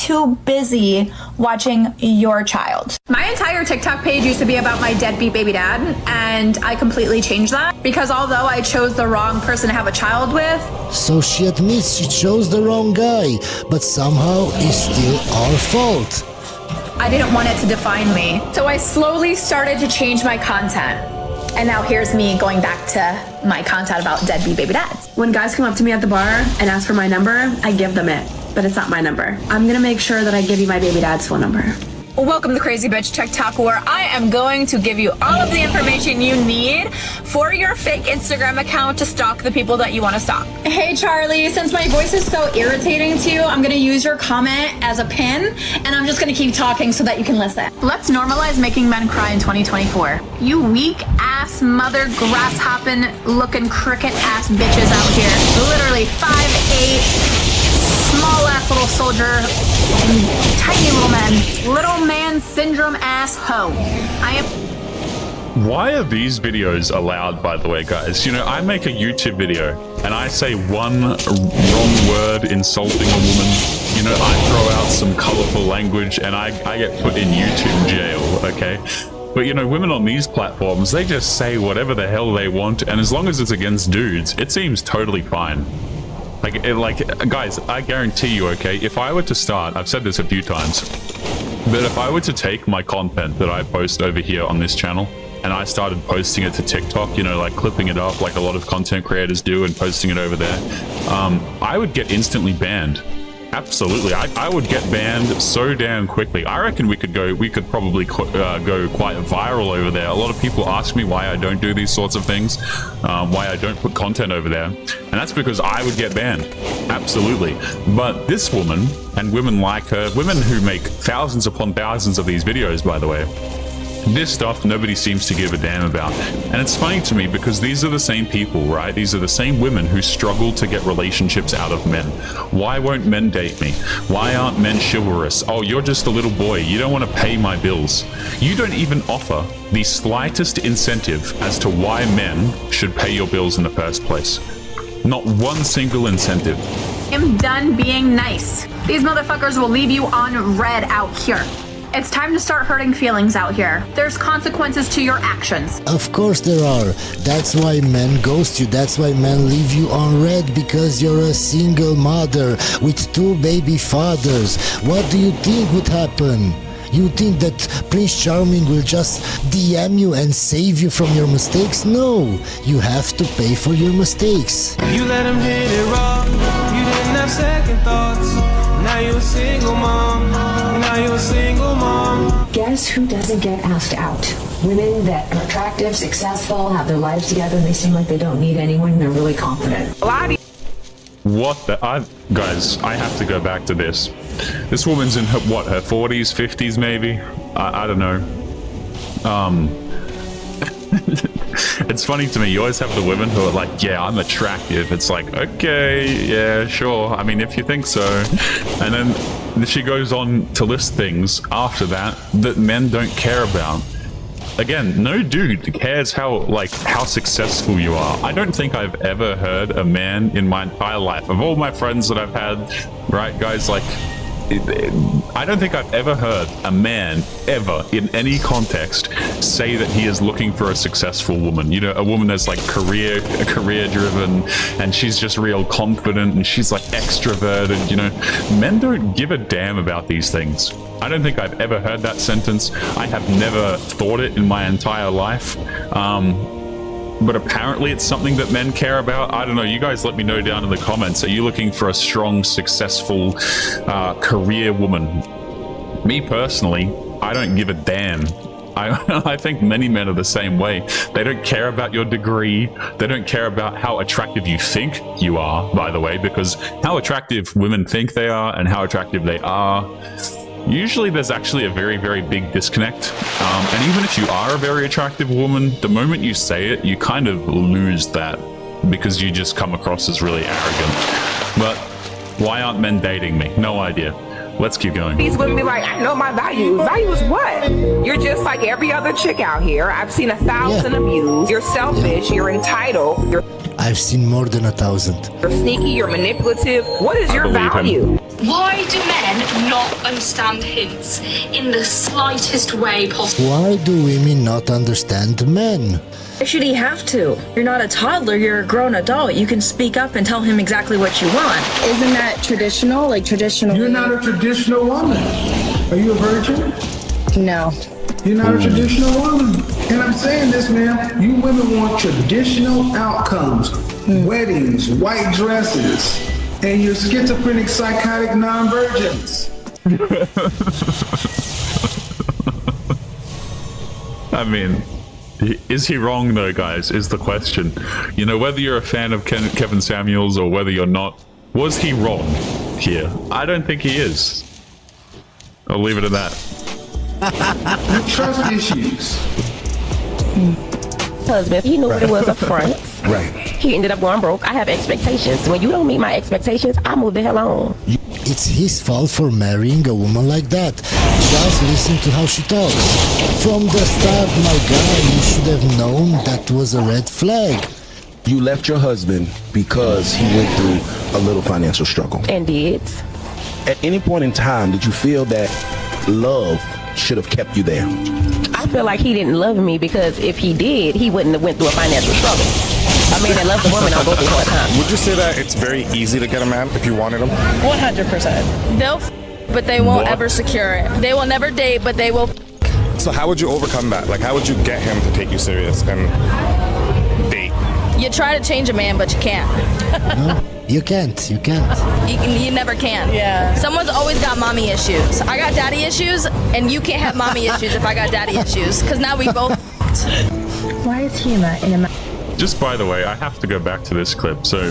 too busy watching your child. My entire TikTok page used to be about my deadbeat baby dad, and I completely changed that because although I chose the wrong person to have a child with, so she admits she chose the wrong guy, but somehow it's still our fault. I didn't want it to define me. So I slowly started to change my content. And now here's me going back to my content about deadbeat baby dads. When guys come up to me at the bar and ask for my number, I give them it, but it's not my number. I'm gonna make sure that I give you my baby dad's phone number. Welcome to Crazy Bitch TikTok, where I am going to give you all of the information you need for your fake Instagram account to stalk the people that you want to stalk. Hey Charlie, since my voice is so irritating to you, I'm going to use your comment as a pin, and I'm just going to keep talking so that you can listen. Let's normalize making men cry in 2024. You weak ass mother grasshopping looking cricket ass bitches out here. Literally 5'8", small ass little soldier and tiny little men. Little man syndrome ass hoe. Why are these videos allowed, by the way, guys? You know, I make a YouTube video and I say one wrong word insulting a woman. You know, I throw out some colorful language and I get put in YouTube jail, okay? But you know, women on these platforms, they just say whatever the hell they want, and as long as it's against dudes, it seems totally fine. Guys, I guarantee you, okay, if I were to start, I've said this a few times, but if I were to take my content that I post over here on this channel and I started posting it to TikTok, you know, like clipping it up like a lot of content creators do and posting it over there, I would get instantly banned. Absolutely, I would get banned so damn quickly. I reckon we could probably go quite viral over there. A lot of people ask me why I don't do these sorts of things, why I don't put content over there, and that's because I would get banned. Absolutely. But this woman, and women like her, women who make thousands upon thousands of these videos, by the way, this stuff nobody seems to give a damn about. And it's funny to me because these are the same people, right? These are the same women who struggle to get relationships out of men. Why won't men date me? Why aren't men chivalrous? Oh, you're just a little boy. You don't want to pay my bills. You don't even offer the slightest incentive as to why men should pay your bills in the first place. Not one single incentive. I'm done being nice. These motherfuckers will leave you on red out here. It's time to start hurting feelings out here. There's consequences to your actions. Of course there are. That's why men ghost you. That's why men leave you on red, because you're a single mother with 2 baby fathers. What do you think would happen? You think that Prince Charming will just DM you and save you from your mistakes? No, you have to pay for your mistakes. You let him hit it raw. You didn't have second thoughts. Now you're a single mom. Now you're a single mom. Guess who doesn't get asked out? Women that are attractive, successful, have their lives together, and they seem like they don't need anyone, and they're really confident. What the... guys, I have to go back to this. This woman's in her, what, her 40s, 50s maybe? I don't know. It's funny to me, you always have the women who are like, yeah, I'm attractive. It's like, okay, yeah, sure. I mean, if you think so. And then she goes on to list things after that men don't care about. Again, no dude cares how successful you are. I don't think I've ever heard a man in my entire life, of all my friends that I've had, right, guys, like, I don't think I've ever heard a man ever in any context say that he is looking for a successful woman. You know, a woman that's like career driven, and she's just real confident, and she's like extroverted. You know, men don't give a damn about these things. I don't think I've ever heard that sentence. I have never thought it in my entire life. But apparently it's something that men care about. I don't know. You guys let me know down in the comments. Are you looking for a strong, successful career woman? Me personally, I don't give a damn. I think many men are the same way. They don't care about your degree. They don't care about how attractive you think you are, by the way, because how attractive women think they are and how attractive they are, usually there's actually a very, very big disconnect. And even if you are a very attractive woman, the moment you say it, you kind of lose that because you just come across as really arrogant. But why aren't men dating me? No idea. Let's keep going. These women be like, I know my value. Value is what? You're just like every other chick out here. I've seen 1,000 of you. You're selfish. You're entitled. I've seen more than 1,000. You're sneaky. You're manipulative. What is your value? Why do men not understand hints in the slightest way possible? Why do women not understand men? Why should he have to? You're not a toddler, you're a grown adult. You can speak up and tell him exactly what you want. Isn't that traditional? Like traditional? You're not a traditional woman. Are you a virgin? No. You're not a traditional woman. And I'm saying this, man. You women want traditional outcomes. Weddings, white dresses, and you're schizophrenic, psychotic non-virgins. I mean, is he wrong though, guys, is the question. You know, whether you're a fan of Kevin Samuels or whether you're not, was he wrong here? I don't think he is. I'll leave it at that. Trust issues. Husband, he knew what it was up front. Right. He ended up going broke. I have expectations. When you don't meet my expectations, I move the hell on. It's his fault for marrying a woman like that. Just listen to how she talks. From the start, my guy, you should have known that was a red flag. You left your husband because he went through a little financial struggle. And did. At any point in time, did you feel that love should have kept you there? I feel like he didn't love me because if he did, he wouldn't have went through a financial struggle. A man that loves a woman don't go through hard times. Would you say that it's very easy to get a man if you wanted him? 100%. They'll but they won't ever secure it. They will never date, but they will. So how would you overcome that? Like, how would you get him to take you serious and date? You try to change a man, but you can't. No, you can't. You can't. You never can. Yeah. Someone's always got mommy issues. I got daddy issues, and you can't have mommy issues if I got daddy issues. Because now we both. Why is humor in a Just by the way, I have to go back to this clip. So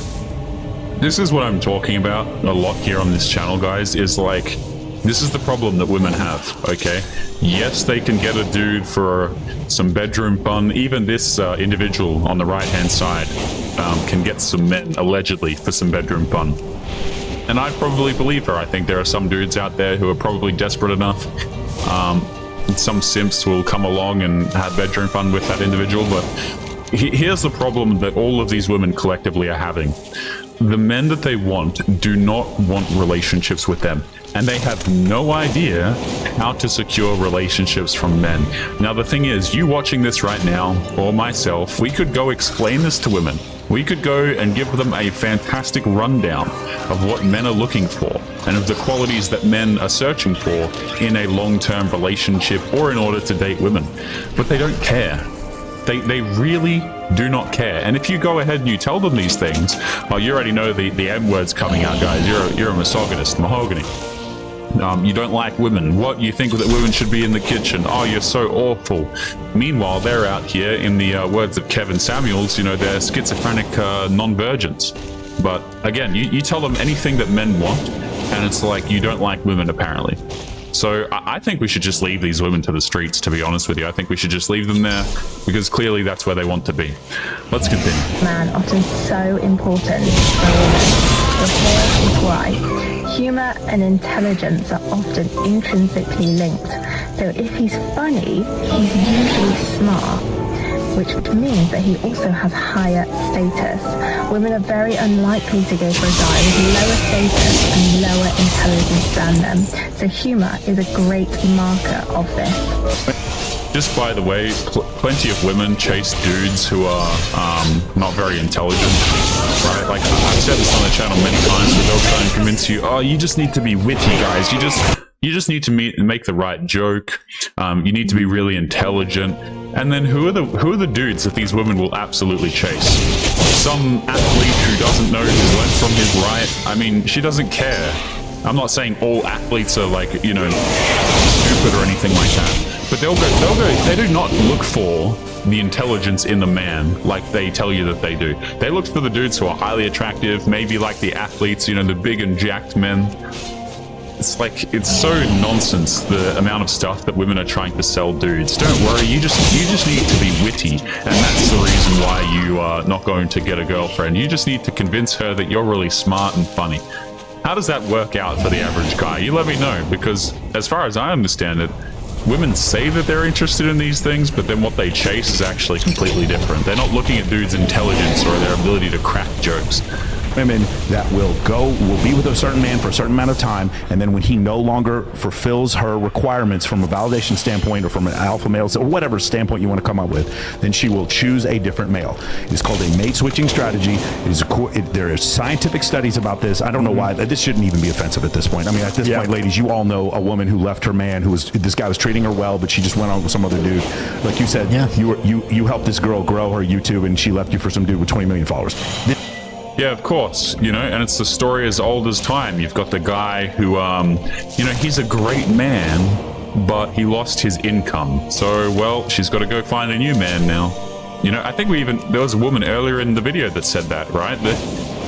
this is what I'm talking about a lot here on this channel, guys, is like, this is the problem that women have, okay? Yes, they can get a dude for some bedroom fun. Even this individual on the right-hand side can get some men, allegedly, for some bedroom fun. And I probably believe her. I think there are some dudes out there who are probably desperate enough. Some simps will come along and have bedroom fun with that individual, but here's the problem that all of these women collectively are having. The men that they want do not want relationships with them, and they have no idea how to secure relationships from men. Now, the thing is, you watching this right now, or myself, we could go explain this to women. We could go and give them a fantastic rundown of what men are looking for and of the qualities that men are searching for in a long-term relationship or in order to date women. But they don't care. They really do not care. And if you go ahead and you tell them these things, well, you already know the M word's coming out, guys. You're a misogynist, mahogany. You don't like women. What, you think that women should be in the kitchen? Oh, you're so awful. Meanwhile, they're out here, in the words of Kevin Samuels, you know, they're schizophrenic non-virgins. But again, you tell them anything that men want, and it's like you don't like women, apparently. So I think we should just leave these women to the streets, to be honest with you. I think we should just leave them there because clearly that's where they want to be. Let's continue. man often so important for women? The word is why. Humor and intelligence are often intrinsically linked. So if he's funny, he's usually smart, which means that he also has higher status. Women are very unlikely to go for a guy with lower status and lower intelligence than them. So humor is a great marker of this. Just by the way, plenty of women chase dudes who are not very intelligent, right? Like, I've said this on the channel many times, but they'll try and convince you, oh, you just need to be witty, guys. You just need to make the right joke. You need to be really intelligent. And then who are the dudes that these women will absolutely chase? Some athlete who doesn't know his left from his right. I mean, she doesn't care. I'm not saying all athletes are like, you know, stupid or anything like that. But they do not look for the intelligence in the man like they tell you that they do. They look for the dudes who are highly attractive, maybe like the athletes, you know, the big and jacked men. It's like, it's so nonsense, the amount of stuff that women are trying to sell dudes. Don't worry, you just need to be witty, and that's the reason why you are not going to get a girlfriend. You just need to convince her that you're really smart and funny. How does that work out for the average guy? You let me know, because as far as I understand it, women say that they're interested in these things, but then what they chase is actually completely different. They're not looking at dudes' intelligence or their ability to crack jokes. women that will be with a certain man for a certain amount of time, and then when he no longer fulfills her requirements from a validation standpoint or from an alpha male or whatever standpoint you want to come up with, then she will choose a different male. It's called a mate switching strategy. There are scientific studies about this. I don't know why this shouldn't even be offensive at this point. I mean, at this point, ladies, you all know a woman who left her man, this guy was treating her well, but she just went on with some other dude. Like you said, you helped this girl grow her YouTube, and she left you for some dude with 20 million followers. Yeah, of course, and it's the story as old as time. You've got the guy who, he's a great man, but he lost his income. So, well, she's got to go find a new man now. I think there was a woman earlier in the video that said that, right?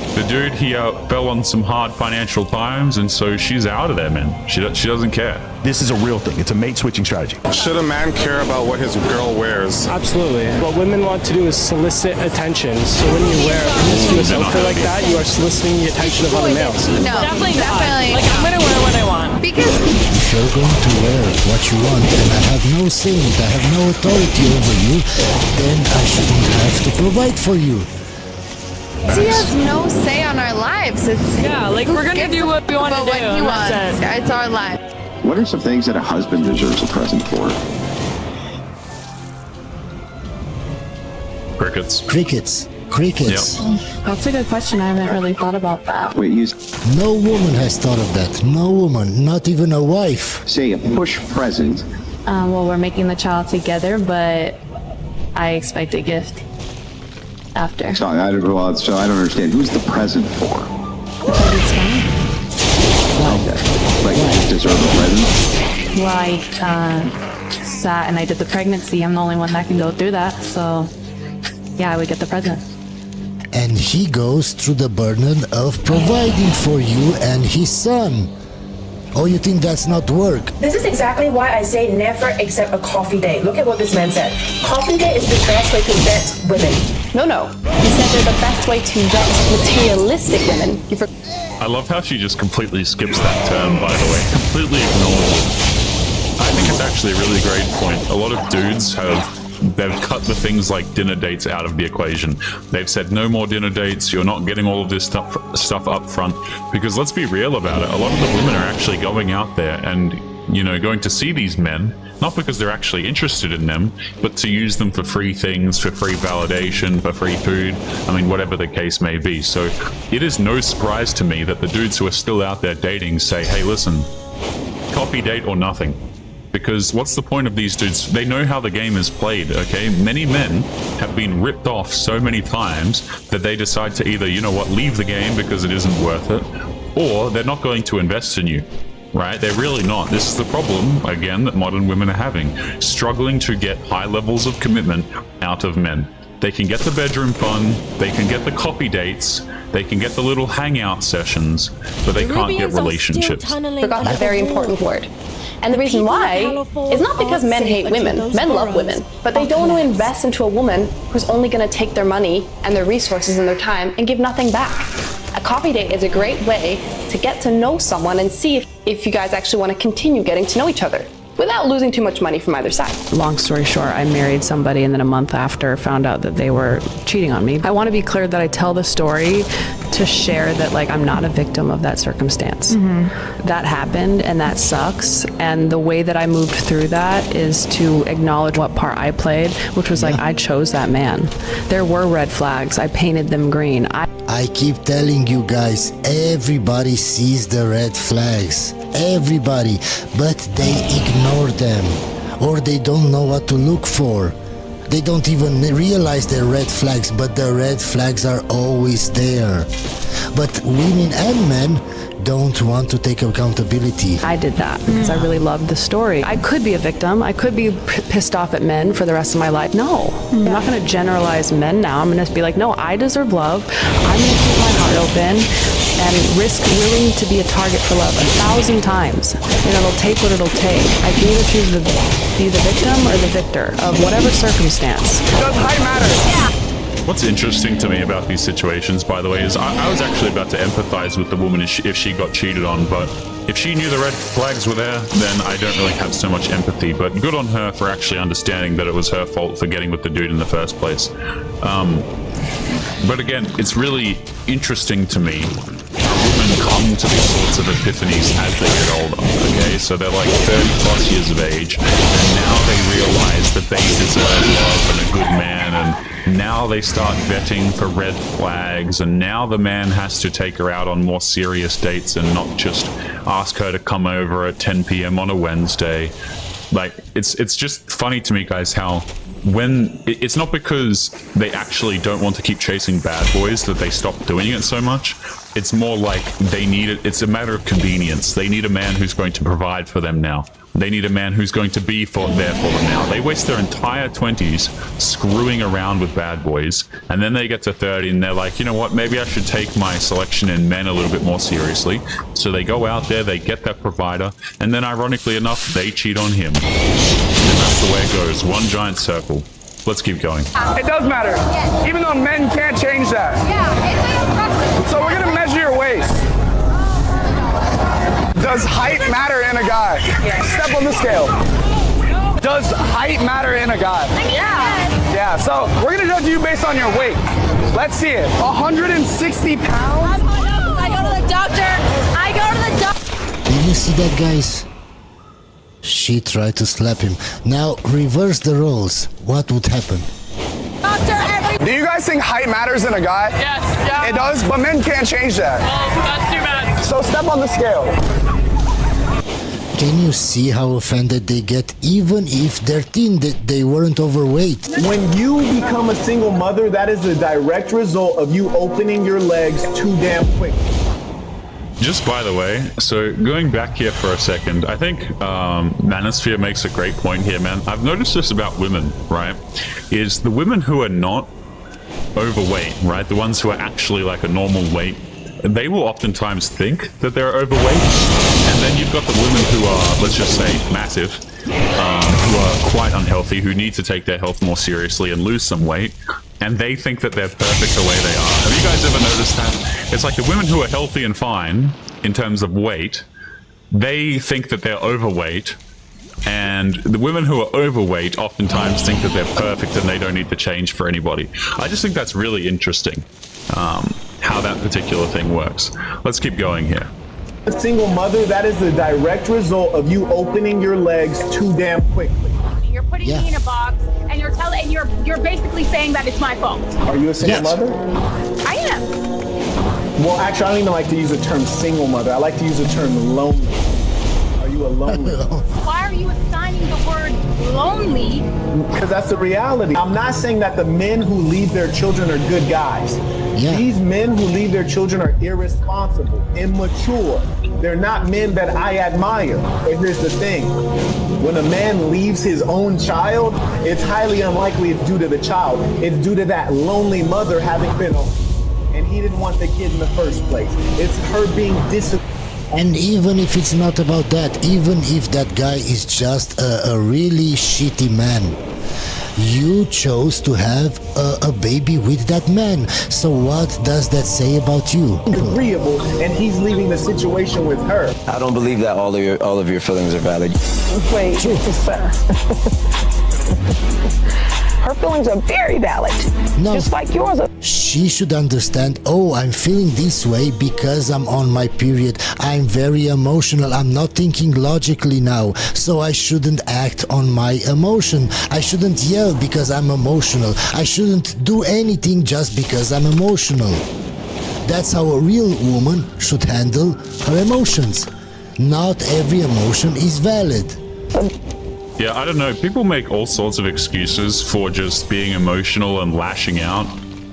The dude, he fell on some hard financial times, and so she's out of there, man. She doesn't care. This is a real thing. It's a mate switching strategy. Should a man care about what his girl wears? Absolutely. What women want to do is solicit attention. So when you wear a promiscuous outfit like that, you are soliciting the attention of other males. No, definitely. Like, I'm gonna wear what I want. Because if you're going to wear what you want and I have no say in it, I have no authority over you, then I shouldn't have to provide for you. he has no say on our lives. We're gonna do what we want to do. What he wants. It's our life. What are some things that a husband deserves a present for? Crickets. Yep. That's a good question. I haven't really thought about that. Wait, no woman has thought of that. No woman, not even a wife. Say a push present. Well, we're making the child together, but I expect a gift after. So I don't understand. Who's the present for? It's fine. Like you just deserve a present? Well, I sat and I did the pregnancy. I'm the only one that can go through that, so yeah, I would get the present. And he goes through the burden of providing for you and his son. Oh, you think that's not work? This is exactly why I say never accept a coffee date. Look at what this man said. Coffee date is the best way to vet women. No. He said they're the best way to vet materialistic women. I love how she just completely skips that term, by the way. Completely ignores it. I think it's actually a really great point. A lot of dudes they've cut the things like dinner dates out of the equation. They've said no more dinner dates. You're not getting all of this stuff up front. Because let's be real about it. A lot of the women are actually going out there and, going to see these men, not because they're actually interested in them, but to use them for free things, for free validation, for free food. I mean, whatever the case may be. So it is no surprise to me that the dudes who are still out there dating say, hey, listen, coffee date or nothing. Because what's the point of these dudes? They know how the game is played, okay? Many men have been ripped off so many times that they decide to either, leave the game because it isn't worth it, or they're not going to invest in you, right? They're really not. This is the problem, again, that modern women are having. Struggling to get high levels of commitment out of men. They can get the bedroom fun, they can get the coffee dates, they can get the little hangout sessions, but they can't get relationships. Forgot that very important word. And the reason why is not because men hate women. Men love women. But they don't want to invest into a woman who's only going to take their money and their resources and their time and give nothing back. A coffee date is a great way to get to know someone and see if you guys actually want to continue getting to know each other without losing too much money from either side. Long story short, I married somebody and then a month after found out that they were cheating on me. I want to be clear that I tell the story to share that I'm not a victim of that circumstance. That happened and that sucks. And the way that I moved through that is to acknowledge what part I played, which was I chose that man. There were red flags. I painted them green. I keep telling you guys, everybody sees the red flags. Everybody, but they ignore them, or they don't know what to look for. They don't even realize they're red flags, but the red flags are always there. But women and men don't want to take accountability. I did that because I really loved the story. I could be a victim. I could be pissed off at men for the rest of my life. No, I'm not going to generalize men now. I'm going to be no, I deserve love. I'm going to keep my heart open and risk willing to be a target for love 1,000 times. And it'll take what it'll take. I can either choose to be the victim or the victor of whatever circumstance. Does height matter? Yeah. What's interesting to me about these situations, by the way, is I was actually about to empathize with the woman if she got cheated on, but if she knew the red flags were there, then I don't really have so much empathy. But good on her for actually understanding that it was her fault for getting with the dude in the first place. But again, it's really interesting to me. Women come to these sorts of epiphanies as they get older, okay? So they're like 30 plus years of age, and now they realize that they deserve love and a good man, and now they start vetting for red flags, and now the man has to take her out on more serious dates and not just ask her to come over at 10 p.m. on a Wednesday. Like, it's just funny to me, guys, how when it's not because they actually don't want to keep chasing bad boys that they stop doing it so much. It's more like they need it. It's a matter of convenience. They need a man who's going to provide for them now. They need a man who's going to be there for them now. They waste their entire 20s screwing around with bad boys, and then they get to 30 and they're like, you know what, maybe I should take my selection in men a little bit more seriously. So they go out there, they get that provider, and then ironically enough, they cheat on him. And that's the way it goes. One giant circle. Let's keep going. It does matter. Even though men can't change that. So we're gonna measure your waist. Does height matter in a guy? Step on the scale. Does height matter in a guy? Yeah, so we're gonna judge you based on your weight. Let's see it. 160 pounds? I go to the doctor. Did you see that, guys? She tried to slap him. Now, reverse the roles. What would happen? Do you guys think height matters in a guy? Yes, yeah. It does, but men can't change that. Well, that's too bad. So step on the scale. Can you see how offended they get, even if they're thin, that they weren't overweight? When you become a single mother, that is a direct result of you opening your legs too damn quick. Just by the way, so going back here for a second, I think Manosphere makes a great point here, man. I've noticed this about women, right? Is the women who are not overweight, right? The ones who are actually like a normal weight, they will oftentimes think that they're overweight. And then you've got the women who are, let's just say, massive, who are quite unhealthy, who need to take their health more seriously and lose some weight. And they think that they're perfect the way they are. Have you guys ever noticed that? It's like the women who are healthy and fine in terms of weight, they think that they're overweight. And the women who are overweight oftentimes think that they're perfect and they don't need to change for anybody. I just think that's really interesting, how that particular thing works. Let's keep going here. A single mother, that is the direct result of you opening your legs too damn quickly. You're putting me in a box, and you're basically saying that it's my fault. Are you a single mother? I am. Well, actually, I don't even like to use the term single mother. I like to use the term lonely. Are you a lonely mother? Why are you assigning the word lonely? Because that's the reality. I'm not saying that the men who leave their children are good guys. These men who leave their children are irresponsible, immature. They're not men that I admire. But here's the thing. When a man leaves his own child, it's highly unlikely it's due to the child. It's due to that lonely mother having been and he didn't want the kid in the first place. It's her being And even if it's not about that, even if that guy is just a really shitty man, you chose to have a baby with that man. So what does that say about you? Agreeable, and he's leaving the situation with her. I don't believe that all of your feelings are valid. Wait, sir. Her feelings are very valid. No, just like yours are. She should understand, oh, I'm feeling this way because I'm on my period. I'm very emotional. I'm not thinking logically now. So I shouldn't act on my emotion. I shouldn't yell because I'm emotional. I shouldn't do anything just because I'm emotional. That's how a real woman should handle her emotions. Not every emotion is valid. Yeah, I don't know. People make all sorts of excuses for just being emotional and lashing out.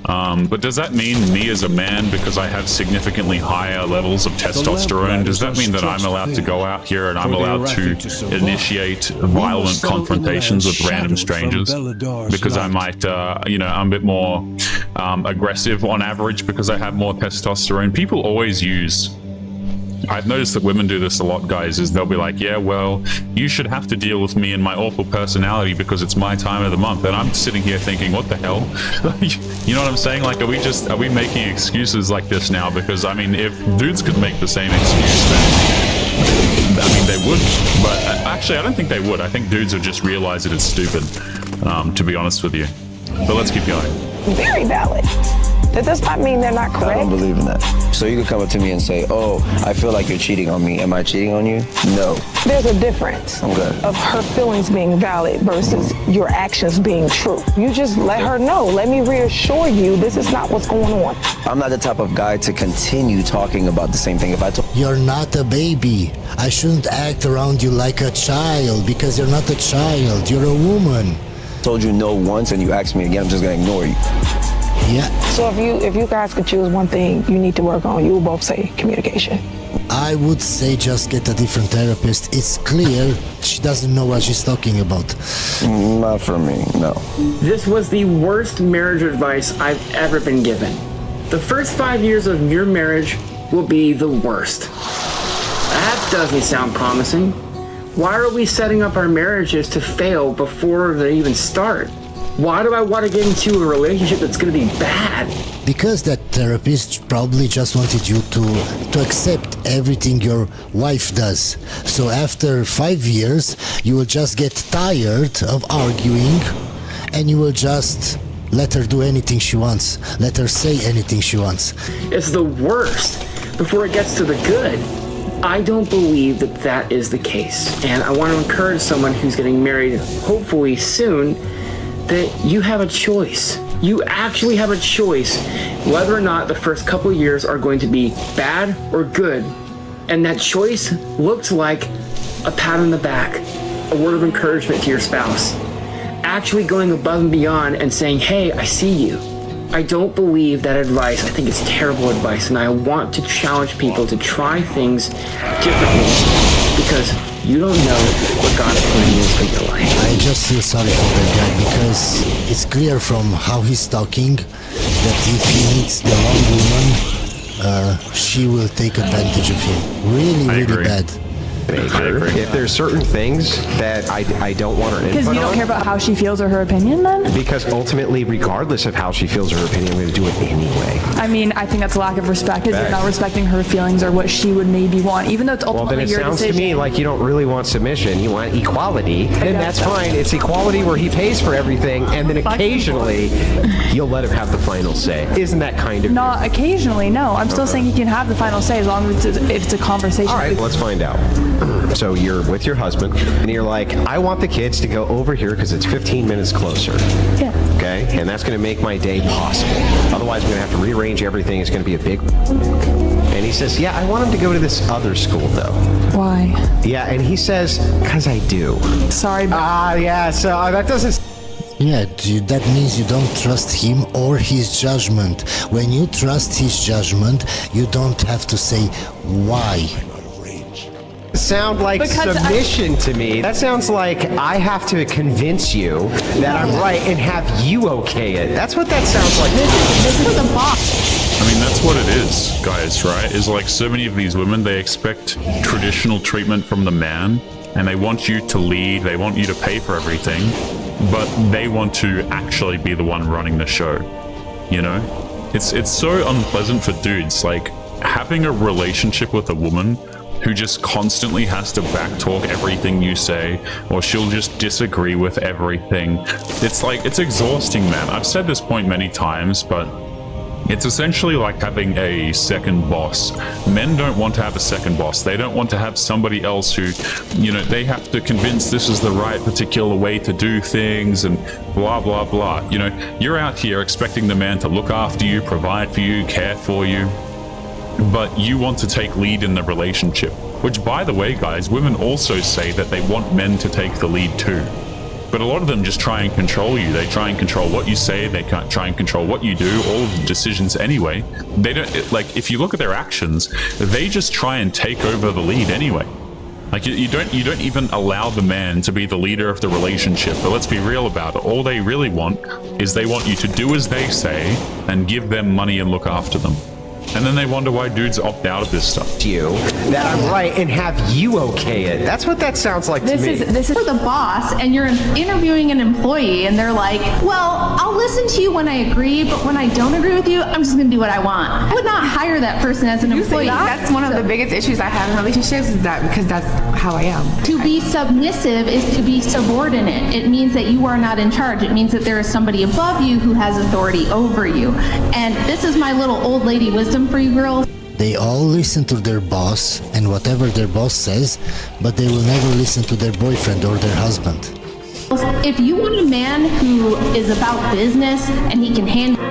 But does that mean me as a man, because I have significantly higher levels of testosterone, does that mean that I'm allowed to go out here and I'm allowed to initiate violent confrontations with random strangers? Because I might, I'm a bit more aggressive on average because I have more testosterone. People always use... I've noticed that women do this a lot, guys, is they'll be like, yeah, well, you should have to deal with me and my awful personality because it's my time of the month. And I'm sitting here thinking, what the hell? You know what I'm saying? Like, are we making excuses like this now? Because, I mean, if dudes could make the same excuse, then, I mean, they would. But actually, I don't think they would. I think dudes would just realize that it's stupid, to be honest with you. But let's keep going. Very valid. That does not mean they're not I correct. don't believe in that. So you could come up to me and say, oh, I feel like you're cheating on me. Am I cheating on you? No. There's a difference Okay. of her feelings being valid versus your actions being true. You just let her know. Let me reassure you, this is not what's going on. I'm not the type of guy to continue talking about the same thing. If I told You're not a baby. I shouldn't act around you like a child because you're not a child. You're a woman. told you no once and you ask me again, I'm just gonna ignore you. Yeah. So if you guys could choose one thing you need to work on, you will both say communication. I would say just get a different therapist. It's clear she doesn't know what she's talking about. Not for me, no. This was the worst marriage advice I've ever been given. The first 5 years of your marriage will be the worst. That doesn't sound promising. Why are we setting up our marriages to fail before they even start? Why do I want to get into a relationship that's going to be bad? Because that therapist probably just wanted you to accept everything your wife does. So after 5 years, you will just get tired of arguing and you will just let her do anything she wants. Let her say anything she wants. It's the worst before it gets to the good. I don't believe that that is the case. And I want to encourage someone who's getting married, hopefully soon, that you have a choice. You actually have a choice whether or not the first couple of years are going to be bad or good. And that choice looks like a pat on the back, a word of encouragement to your spouse, actually going above and beyond and saying, hey, I see you. I don't believe that advice. I think it's terrible advice, and I want to challenge people to try things differently because you don't know what God's plan is for your life. I just feel sorry for that guy because it's clear from how he's talking that if he meets the wrong woman, she will take advantage of him. Really bad. If there's certain things that I don't want her input Because you don't on, care about how she feels or her opinion then? because ultimately, regardless of how she feels or her opinion, I'm going to do it anyway. I mean, I think that's a lack of respect because you're Facts. not respecting her feelings or what she would maybe want, even though it's Well, then ultimately it your sounds decision. to me like you don't really want submission. You want equality. And that's fine. It's equality where he pays for everything, and then occasionally you'll let him have the final say. Isn't that kind of... Not occasionally, no. I'm still saying he can have the final say as long as it's a conversation. All right, let's find out. So you're with your husband, and you're like, I want the kids to go over here because it's 15 minutes closer. Yeah. Okay? And that's going to make my day possible. Otherwise, I'm going to have to rearrange everything. It's going to be a big... And he says, yeah, I want him to go to this other school, though. Why? Yeah, and he says, because I do. Sorry. Yeah, so that doesn't... Yeah, that means you don't trust him or his judgment. When you trust his judgment, you don't have to say why. Sound like submission to me. That sounds like I have to convince you that I'm right and have you okay it. That's what that sounds like. This is a box. I mean, that's what it is, guys, right? Is like so many of these women, they expect traditional treatment from the man, and they want you to lead, they want you to pay for everything, but they want to actually be the one running the show, you know? It's so unpleasant for dudes, like, having a relationship with a woman who just constantly has to backtalk everything you say, or she'll just disagree with everything. It's like, it's exhausting, man. I've said this point many times, but it's essentially like having a second boss. Men don't want to have a second boss. They don't want to have somebody else who, you know, they have to convince this is the right particular way to do things and blah, blah, blah. You know, you're out here expecting the man to look after you, provide for you, care for you, but you want to take lead in the relationship. Which, by the way, guys, women also say that they want men to take the lead too. But a lot of them just try and control you. They try and control what you say. They can't try and control what you do, all of the decisions anyway. They don't, like, if you look at their actions, they just try and take over the lead anyway. Like, you don't even allow the man to be the leader of the relationship. But let's be real about it. All they really want is they want you to do as they say and give them money and look after them. And then they wonder why dudes opt out of this stuff. You that I'm right and have you okay it. That's what that sounds like to me. This is for the boss, and you're interviewing an employee, and they're like, "Well, I'll listen to you when I agree, but when I don't agree with you, I'm just going to do what I want." I would not hire that person as an employee. That's one of the biggest issues I have in relationships is that because that's how I am. To be submissive is to be subordinate. It means that you are not in charge. It means that there is somebody above you who has authority over you. And this is my little old lady wisdom for you girls. They all listen to their boss and whatever their boss says, but they will never listen to their boyfriend or their husband. If you want a man who is about business and he can handle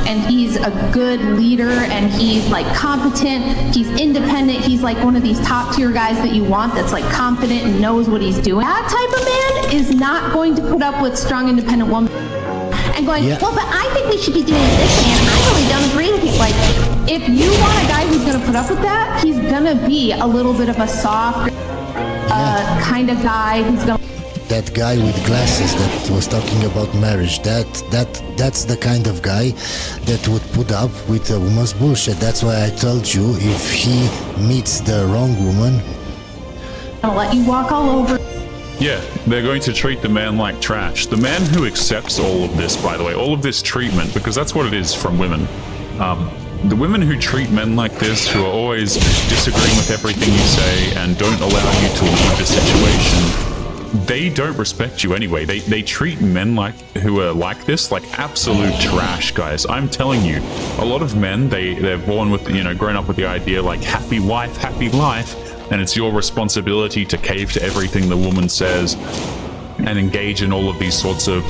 and he's a good leader and he's like competent, he's independent, he's like one of these top tier guys that you want that's like confident and knows what he's doing. That type of man is not going to put up with strong independent woman and going, well, but I think we should be doing this, man. I really don't agree with you. Like, if you want a guy who's going to put up with that, he's going to be a little bit of a soft kind of guy who's going to... That guy with glasses that was talking about marriage, that's the kind of guy that would put up with a woman's bullshit. That's why I told you, if he meets the wrong woman, I'll let you walk all over. Yeah, they're going to treat the man like trash. The man who accepts all of this, by the way, all of this treatment, because that's what it is from women. The women who treat men like this, who are always disagreeing with everything you say and don't allow you to leave the situation, they don't respect you anyway. They treat men who are like this like absolute trash, guys. I'm telling you, a lot of men, they're born with, grown up with the idea like happy wife, happy life, and it's your responsibility to cave to everything the woman says and engage in all of these sorts of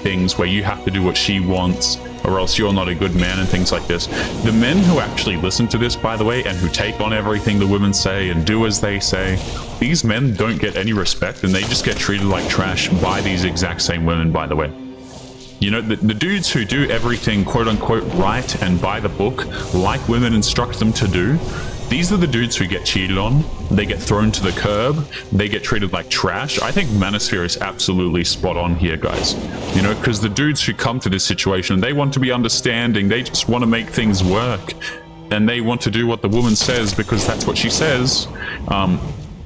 things where you have to do what she wants or else you're not a good man and things like this. The men who actually listen to this, by the way, and who take on everything the women say and do as they say, these men don't get any respect and they just get treated like trash by these exact same women, by the way. You know, the dudes who do everything quote-unquote right and by the book, like women instruct them to do, these are the dudes who get cheated on, they get thrown to the curb, they get treated like trash. I think Manosphere is absolutely spot on here, guys. You know, because the dudes who come to this situation, they want to be understanding, they just want to make things work. And they want to do what the woman says because that's what she says.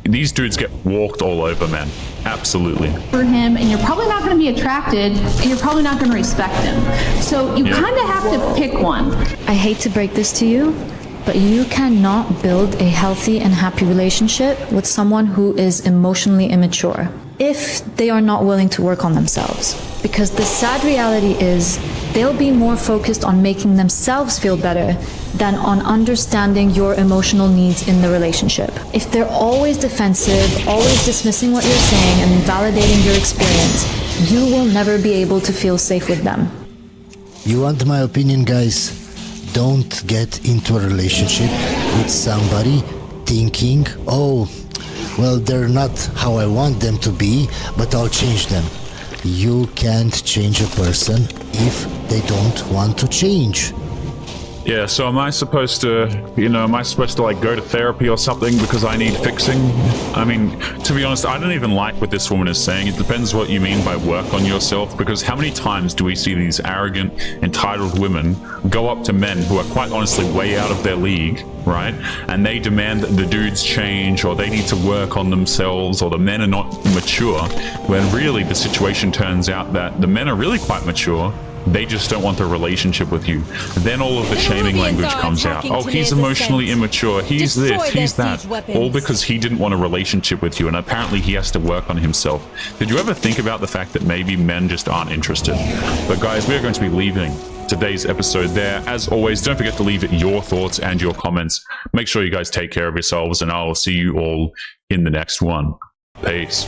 These dudes get walked all over, man. Absolutely. For him, and you're probably not going to be attracted, and you're probably not going to respect him. So you kind of have to pick one. I hate to break this to you, but you cannot build a healthy and happy relationship with someone who is emotionally immature if they are not willing to work on themselves. Because the sad reality is they'll be more focused on making themselves feel better than on understanding your emotional needs in the relationship. If they're always defensive, always dismissing what you're saying and invalidating your experience, you will never be able to feel safe with them. You want my opinion, guys? Don't get into a relationship with somebody thinking, oh, well, they're not how I want them to be, but I'll change them. You can't change a person if they don't want to change. Yeah, so am I supposed to, like go to therapy or something because I need fixing? I mean, to be honest, I don't even like what this woman is saying. It depends what you mean by work on yourself, because how many times do we see these arrogant, entitled women go up to men who are quite honestly way out of their league, right? And they demand that the dudes change, or they need to work on themselves, or the men are not mature, when really the situation turns out that the men are really quite mature. They just don't want the relationship with you. Then all of the shaming language comes out. Oh, he's emotionally immature. He's this, he's that. All because he didn't want a relationship with you, and apparently he has to work on himself. Did you ever think about the fact that maybe men just aren't interested? But guys, we're going to be leaving today's episode there. As always, don't forget to leave your thoughts and your comments. Make sure you guys take care of yourselves, and I'll see you all in the next one. Peace.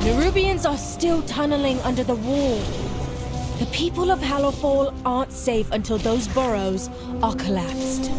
Nerubians are still tunneling under the wall. The people of Hallowfall aren't safe until those burrows are collapsed.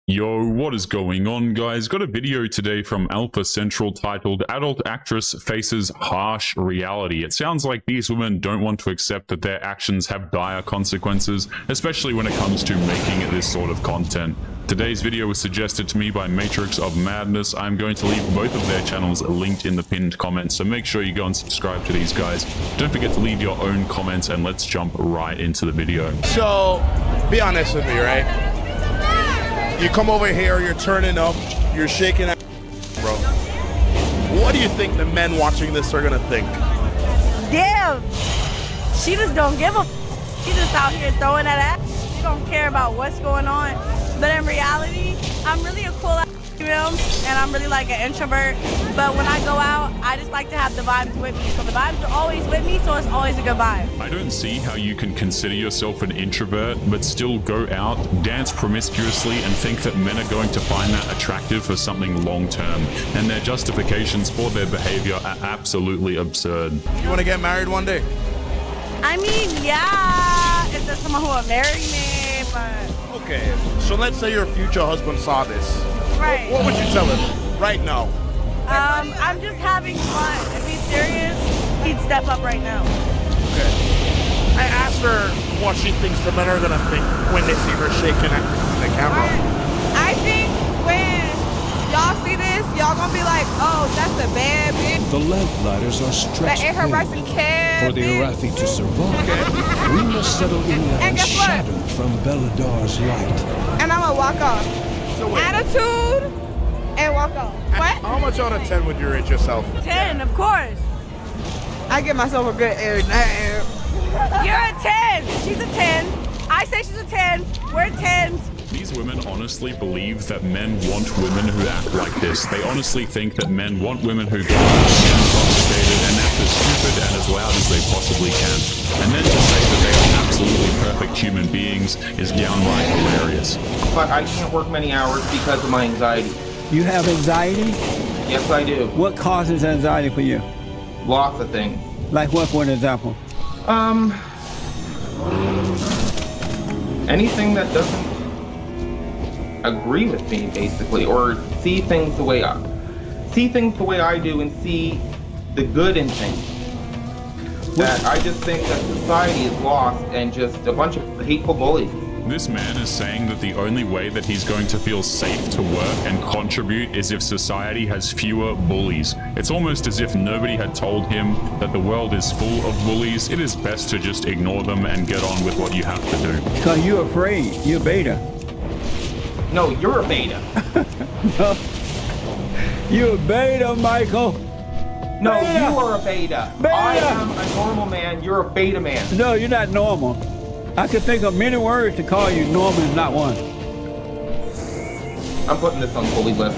Yo, what is going on, guys? Got a video today from Alpha Central titled Adult Actress Faces Harsh Reality. It sounds like these women don't want to accept that their actions have dire consequences, especially when it comes to making this sort of content. Today's video was suggested to me by Matrix of Madness. I'm going to leave both of their channels linked in the pinned comments, so make sure you go and subscribe to these guys. Don't forget to leave your own comments, and let's jump right into the video. So, be honest with me, right? You come over here, you're turning up, you're shaking that, bro. What do you think the men watching this are gonna think? Damn, she just don't give a. She just out here throwing that ass. She don't care about what's going on. But in reality, I'm really a cool female, and I'm really like an introvert. But when I go out, I just like to have the vibes with me. So the vibes are always with me, so it's always a good vibe. I don't see how you can consider yourself an introvert, but still go out, dance promiscuously, and think that men are going to find that attractive for something long-term. And their justifications for their behavior are absolutely absurd. You want to get married one day? I mean, yeah, if there's someone who will marry me, but... Okay, so let's say your future husband saw this. Right. What would you tell him right now? I'm just having fun. If he's serious, he'd step up right now. Okay. I asked her what she thinks the men are gonna think when they see her shaking at the camera. I think when y'all see this, y'all gonna be like, oh, that's a bad bitch. The lamplighters are stretched That her Russian cat. for the Arathi to survive. We must settle in and shadow from Belladar's light. And I'm gonna walk off. So attitude and walk off. What? How much out of 10 would you rate yourself? 10, of course. I give myself a good 9. You're a 10. She's a 10. I say she's a 10. We're 10s. These women honestly believe that men want women who act like this. They honestly think that men want women who get intoxicated and act as stupid and as loud as they possibly can. And then to say that they are absolutely perfect human beings is downright hilarious. But I can't work many hours because of my anxiety. You have anxiety? Yes, I do. What causes anxiety for you? Lots of things. Like what, for an example? Anything that doesn't agree with me, basically, or see things the way I do and see the good in things. That I just think that society is lost and just a bunch of hateful bullies. This man is saying that the only way that he's going to feel safe to work and contribute is if society has fewer bullies. It's almost as if nobody had told him that the world is full of bullies. It is best to just ignore them and get on with what you have to do. Because you're afraid. You're beta. No, you're a beta. No. You're a beta, Michael. No, beta. You are a beta. Beta. I am a normal man. You're a beta man. No, you're not normal. I could think of many words to call you. Normal is not one. I'm putting this on bully list.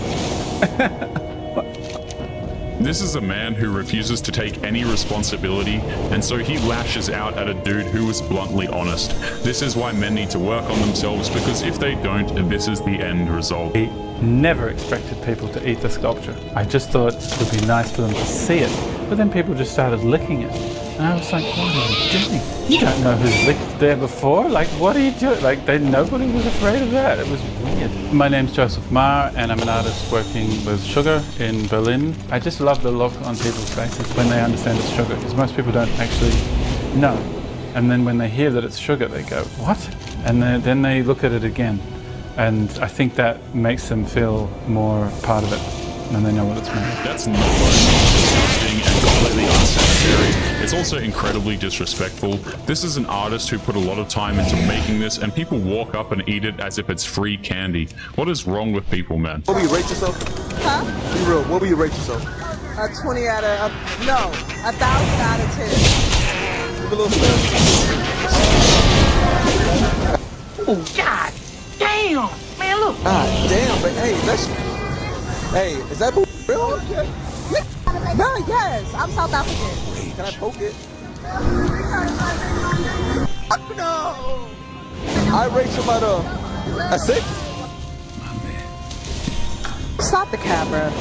This is a man who refuses to take any responsibility, and so he lashes out at a dude who is bluntly honest. This is why men need to work on themselves, because if they don't, this is the end result. I never expected people to eat the sculpture. I just thought it would be nice for them to see it, but then people just started licking it. And I was like, what are you doing? You don't know who's licked there before? Like, what are you doing? Like, nobody was afraid of that. It was weird. My name's Joseph Marr, and I'm an artist working with sugar in Berlin. I just love the look on people's faces when they understand it's sugar, because most people don't actually know. And then when they hear that it's sugar, they go, what? And then they look at it again. And I think that makes them feel more part of it, and they know what it's made. That's not disgusting and completely unnecessary. It's also incredibly disrespectful. This is an artist who put a lot of time into making this, and people walk up and eat it as if it's free candy. What is wrong with people, man? What will you rate yourself? Huh? Be real. What will you rate yourself? A 20 out of, 1,000 out of 10. Give a little spin. Oh, God damn. Man, look. Ah, damn, but hey, hey, is that real? No, yes. I'm South African. Can I poke it? No. I rate you about a 6. Stop the camera.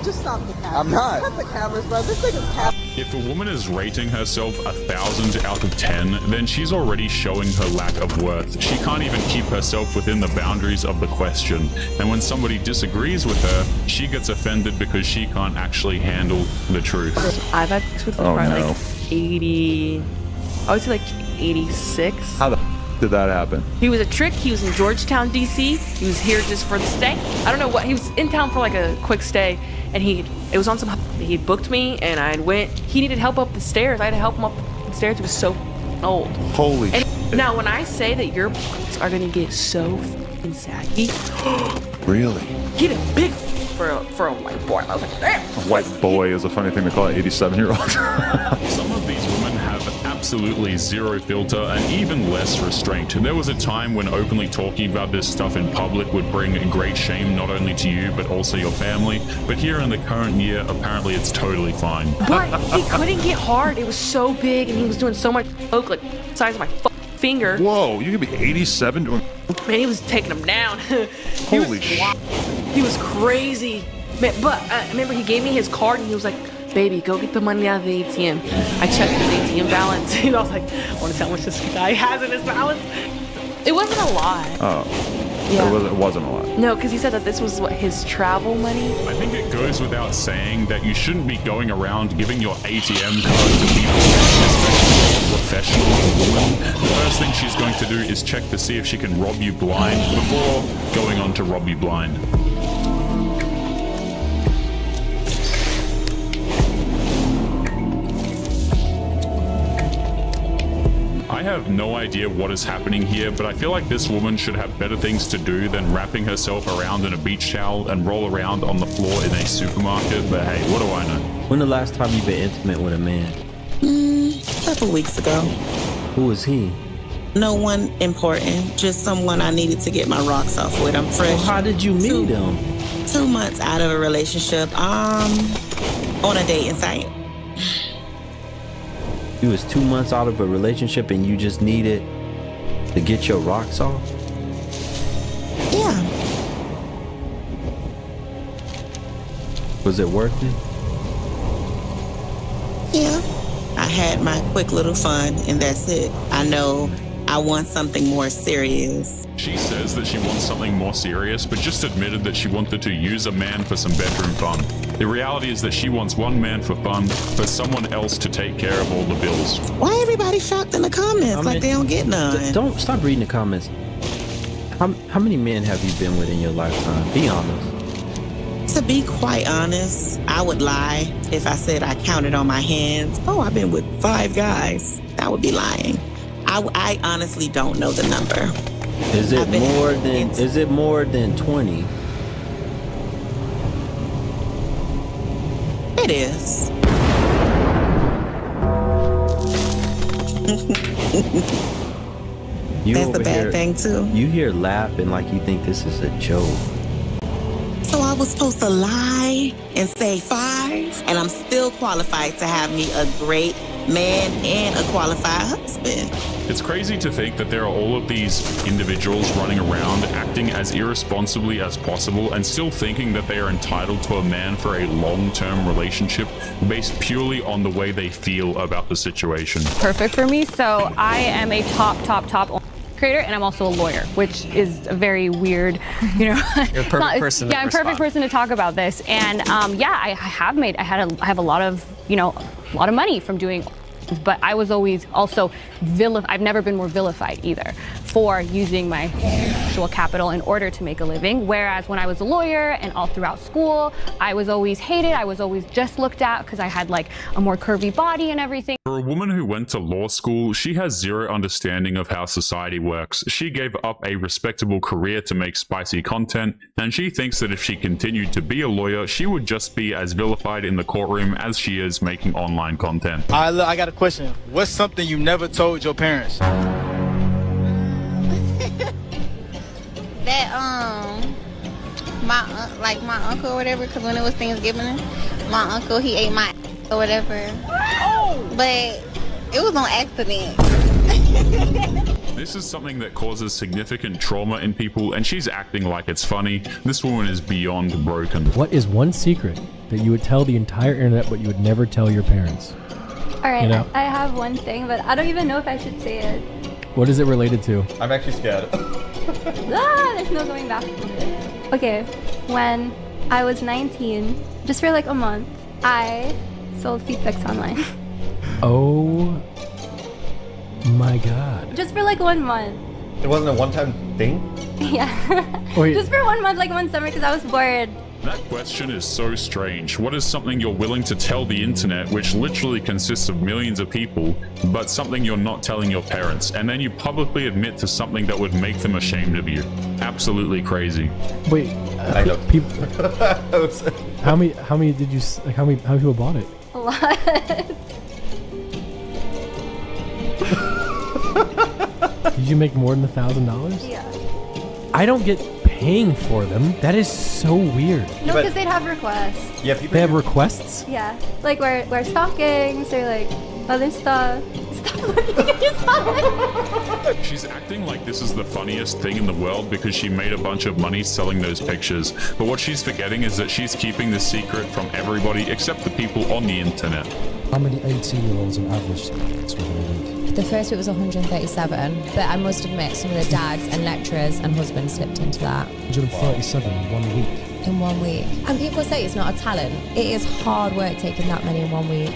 Just stop the camera. I'm not. Cut the cameras, bro. This thing is cap. If a woman is rating herself 1,000 out of 10, then she's already showing her lack of worth. She can't even keep herself within the boundaries of the question. And when somebody disagrees with her, she gets offended because she can't actually handle the truth. I've had sex with probably like 80, I would say like 86. How the did that happen? He was a trick. He was in Georgetown, D.C. He was here just for the stay. I don't know what, he was in town for like a quick stay, and it was on he booked me, and I went, he needed help up the stairs. I had to help him up the stairs. He was so old. Holy and shit. Now, when I say that your are gonna get so fucking saggy. Really? Get a big for a white boy. I was like, damn. A white boy is a funny thing to call an 87-year-old. Some of these women have absolutely zero filter and even less restraint. There was a time when openly talking about this stuff in public would bring great shame not only to you but also your family. But here in the current year, apparently it's totally fine. But he couldn't get hard. It was so big, and he was doing so much coke, like the size of my finger. Whoa, you could be 87 doing. Man, he was taking him down. Holy shit. He was crazy. Man, but I remember he gave me his card, and he was like, baby, go get the money out of the ATM. I checked his ATM balance, and I was like, I want to see how much this guy has in his balance. It wasn't a lot. Oh. Yeah. It wasn't a lot. No, because he said that this was what his travel money. I think it goes without saying that you shouldn't be going around giving your ATM card to people, especially a professional woman. The first thing she's going to do is check to see if she can rob you blind before going on to rob you blind. I have no idea what is happening here, but I feel like this woman should have better things to do than wrapping herself around in a beach towel and roll around on the floor in a supermarket, but hey, what do I know? When the last time you've been intimate with a man? A couple weeks ago. Who was he? No one important, just someone I needed to get my rocks off with. I'm fresh. Well, how did you meet him? 2 months out of a relationship, on a dating site. You was 2 months out of a relationship and you just needed to get your rocks off? Yeah. Was it worth it? Yeah. I had my quick little fun, and that's it. I know I want something more serious. She says that she wants something more serious, but just admitted that she wanted to use a man for some bedroom fun. The reality is that she wants one man for fun, but someone else to take care of all the bills. Why everybody shocked in the comments like they don't get none? Don't stop reading the comments. How many men have you been with in your lifetime? Be honest. To be quite honest, I would lie if I said I counted on my hands. Oh, I've been with 5 guys. That would be lying. I honestly don't know the number. Is it more than 20? It is. You That's over the bad here- thing too. You here laughing like you think this is a joke. was supposed to lie and say 5, and I'm still qualified to have me a great man and a qualified husband. It's crazy to think that there are all of these individuals running around acting as irresponsibly as possible and still thinking that they are entitled to a man for a long-term relationship based purely on the way they feel about the situation. Perfect for me. So I am a top creator, and I'm also a lawyer, which is a very weird, you know. You're a perfect person. Yeah, I'm a perfect person to talk about this. And yeah, I have a lot of, you know, a lot of money from doing. But I was always also I've never been more vilified either for using my actual capital in order to make a living. Whereas when I was a lawyer and all throughout school, I was always hated. I was always just looked at because I had like a more curvy body and everything. For a woman who went to law school, she has zero understanding of how society works. She gave up a respectable career to make spicy content, and she thinks that if she continued to be a lawyer, she would just be as vilified in the courtroom as she is making online content. I got a question. What's something you never told your parents? That my uncle or whatever, because when it was Thanksgiving, my uncle, he ate my or whatever. Oh! But it was on accident. This is something that causes significant trauma in people, and she's acting like it's funny. This woman is beyond broken. What is one secret that you would tell the entire internet but you would never tell your parents? All right, You know? I have one thing, but I don't even know if I should say it. What is it related to? I'm actually scared. There's no going back. Okay, when I was 19, just for like a month, I sold feet pics online. Oh my god. Just for like 1 month. It wasn't a one-time thing? Yeah. Wait. Just for 1 month, like 1 summer, because I was bored. That question is so strange. What is something you're willing to tell the internet, which literally consists of millions of people, but something you're not telling your parents, and then you publicly admit to something that would make them ashamed of you? Absolutely crazy. Wait, people. how many did you? Like, how many people bought it? A lot. Did you make more than $1,000? Yeah. I don't get paying for them. That is so weird. No, because they'd have requests. Yeah, they have requests. Yeah, like wear stockings or like other stuff. She's acting like this is the funniest thing in the world because she made a bunch of money selling those pictures. But what she's forgetting is that she's keeping the secret from everybody except the people on the internet. How many 18-year-olds on average sex within a week? The first week was 137, but I must admit some of the dads and lecturers and husbands slipped into that. 137 in 1 week. In 1 week. And people say it's not a talent. It is hard work taking that many in 1 week.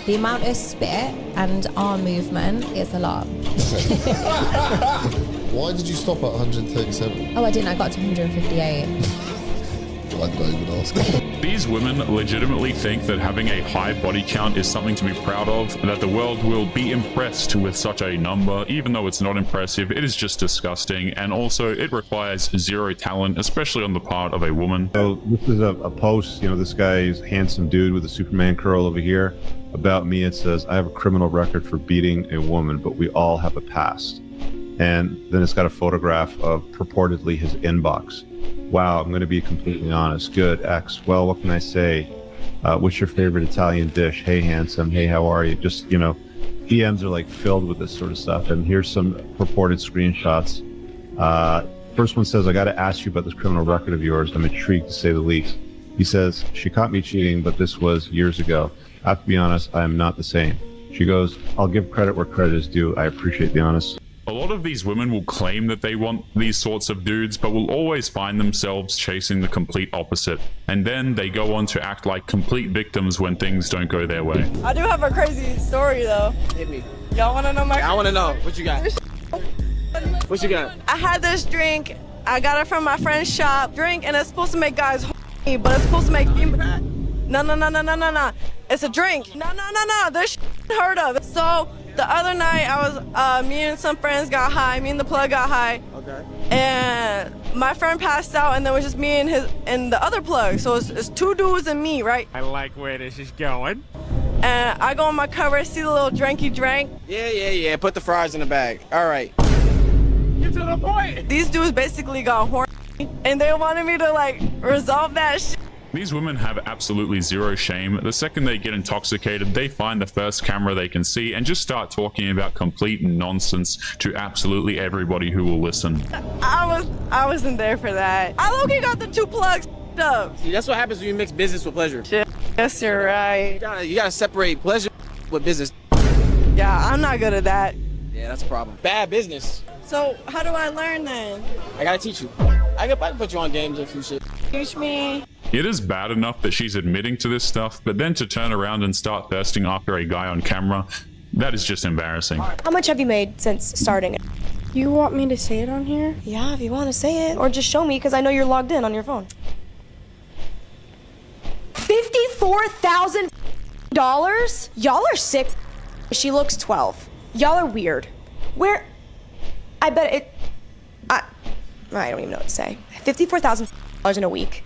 The amount of spit and arm movement is a lot. Why did you stop at 137? Oh, I didn't. I got to 158. I don't even ask. These women legitimately think that having a high body count is something to be proud of, that the world will be impressed with such a number, even though it's not impressive. It is just disgusting, and also it requires zero talent, especially on the part of a woman. So this is a post, you know, this guy's handsome dude with a Superman curl over here. About me, it says, I have a criminal record for beating a woman, but we all have a past. And then it's got a photograph of purportedly his inbox. Wow, I'm going to be completely honest. Good, X. Well, what can I say? What's your favorite Italian dish? Hey, handsome. Hey, how are you? Just, you know, DMs are like filled with this sort of stuff. And here's some purported screenshots. First one says, I got to ask you about this criminal record of yours. I'm intrigued to say the least. He says, she caught me cheating, but this was years ago. I have to be honest, I am not the same. She goes, I'll give credit where credit is due. I appreciate the honesty. A lot of these women will claim that they want these sorts of dudes, but will always find themselves chasing the complete opposite. And then they go on to act like complete victims when things don't go their way. I do have a crazy story though. Hit me. Y'all want to know my? I want to know. What you got? What you got? I had this drink. I got it from my friend's shop. Drink, and it's supposed to make guys horny, but it's supposed to make females. No. It's a drink. No. This heard of. So the other night, I was, me and some friends got high. Me and the plug got high. Okay. And my friend passed out, and there was just me and the other plug. So it's two dudes and me, right? I like where this is going. And I go on my cover, see the little drinky drink. Yeah. Put the fries in the bag. All right. Get to the point. These dudes basically got horny and they wanted me to like resolve that shit. These women have absolutely zero shame. The second they get intoxicated, they find the first camera they can see and just start talking about complete nonsense to absolutely everybody who will listen. I wasn't there for that. I low-key got the 2 plugs up. See, that's what happens when you mix business with pleasure. Shit. Yes, you're right. You gotta separate pleasure with business. Yeah, I'm not good at that. Yeah, that's a problem. Bad business. So how do I learn then? I gotta teach you. I can put you on games or a few shit. Teach me. It is bad enough that she's admitting to this stuff, but then to turn around and start thirsting after a guy on camera, that is just embarrassing. How much have you made since starting it? You want me to say it on here? Yeah, if you want to say it. Or just show me, because I know you're logged in on your phone. $54,000? Y'all are sick. She looks 12. Y'all are weird. Where? I bet it... I don't even know what to say. $54,000 in a week.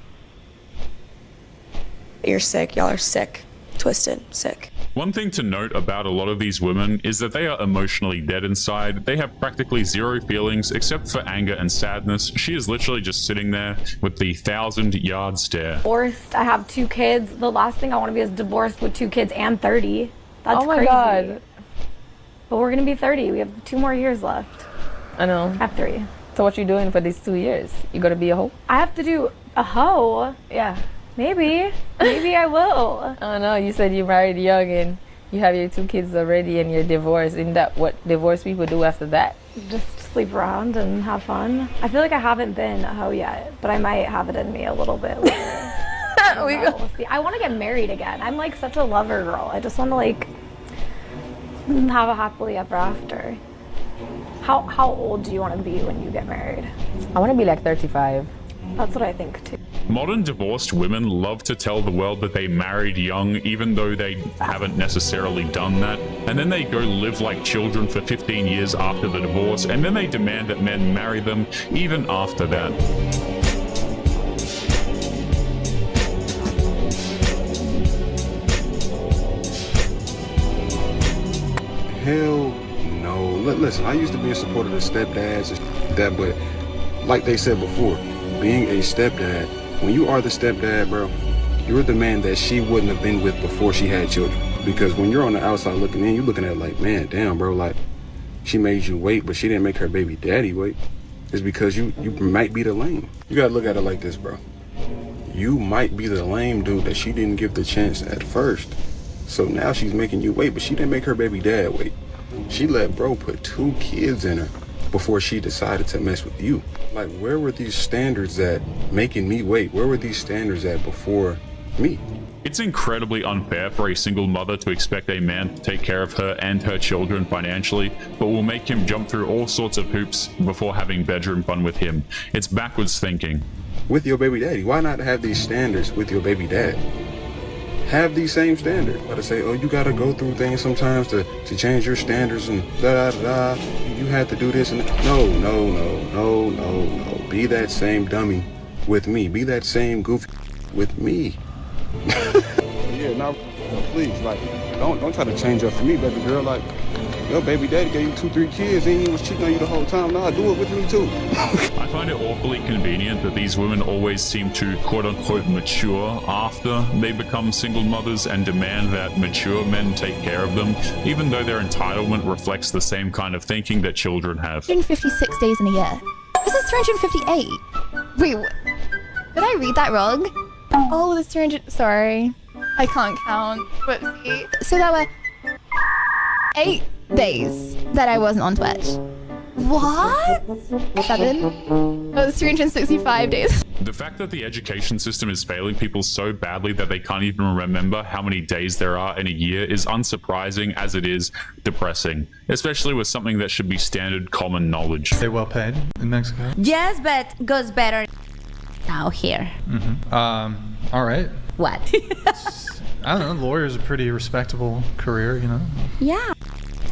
You're sick. Y'all are sick. Twisted. Sick. One thing to note about a lot of these women is that they are emotionally dead inside. They have practically zero feelings except for anger and sadness. She is literally just sitting there with the 1,000-yard stare. Divorced. I have 2 kids. The last thing I want to be is divorced with 2 kids and 30. That's Oh my crazy. God. But we're gonna be 30. We have 2 more years left. I know. I have 3. So what you doing for these 2 years? You gonna be a hoe? I have to do a hoe. Yeah. Maybe. Maybe I will. Oh no, you said you married young and you have your 2 kids already and you're divorced. Isn't that what divorced people do after that? Just sleep around and have fun. I feel like I haven't been a hoe yet, but I might have it in me a little bit later. We'll see. I want to get married again. I'm like such a lover girl. I just want to like have a happily ever after. How old do you want to be when you get married? I want to be like 35. That's what I think too. Modern divorced women love to tell the world that they married young, even though they haven't necessarily done that. And then they go live like children for 15 years after the divorce, and then they demand that men marry them even after that. Hell no. Listen, I used to be in support of the stepdads and that, but like they said before, being a stepdad, when you are the stepdad, bro, you're the man that she wouldn't have been with before she had children. Because when you're on the outside looking in, you're looking at it like, man, damn, bro, like, she made you wait, but she didn't make her baby daddy wait. It's because you might be the lame. You gotta look at it like this, bro. You might be the lame dude that she didn't give the chance at first. So now she's making you wait, but she didn't make her baby dad wait. She let bro put 2 kids in her before she decided to mess with you. Like, where were these standards at making me wait? Where were these standards at before me? It's incredibly unfair for a single mother to expect a man to take care of her and her children financially, but will make him jump through all sorts of hoops before having bedroom fun with him. It's backwards thinking. With your baby daddy, why not have these standards with your baby dad? Have these same standards. Gotta say, oh, you gotta go through things sometimes to change your standards and da da da. You had to do this and no. Be that same dummy with me. Be that same goofy with me. Yeah, now please, like, don't try to change up for me, baby girl. Like, your baby daddy gave you 2-3 kids and he was cheating on you the whole time. Nah, do it with me too. I find it awfully convenient that these women always seem to quote-unquote mature after they become single mothers and demand that mature men take care of them, even though their entitlement reflects the same kind of thinking that children have. 356 days in a year. This is 358. Wait, did I read that wrong? Oh, there's 300. Sorry. I can't count. Whoopsie. So there were 8 days that I wasn't on Twitch. What? 7? Oh, it's 365 days. The fact that the education system is failing people so badly that they can't even remember how many days there are in a year is unsurprising as it is depressing, especially with something that should be standard common knowledge. They're well paid in Mexico? Yes, but goes better now here. All right. What? I don't know, lawyer's a pretty respectable career, you know? Yeah.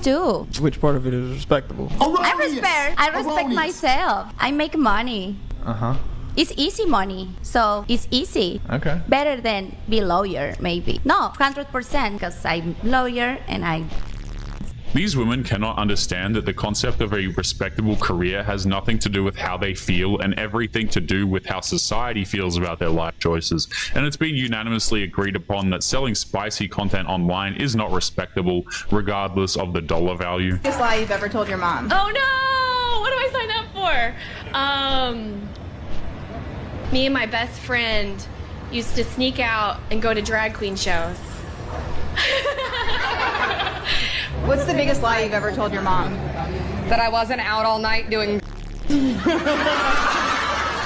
Do. Which part of it is respectable? I respect myself. I make money. Uh-huh. It's easy money, so it's easy. Okay. Better than be lawyer, maybe. No, 100%, because I'm lawyer and I These women cannot understand that the concept of a respectable career has nothing to do with how they feel and everything to do with how society feels about their life choices. And it's been unanimously agreed upon that selling spicy content online is not respectable, regardless of the dollar value. Biggest lie you've ever told your mom? Oh no! What do I sign up for? Me and my best friend used to sneak out and go to drag queen shows. What's the biggest lie you've ever told your mom? That I wasn't out all night doing.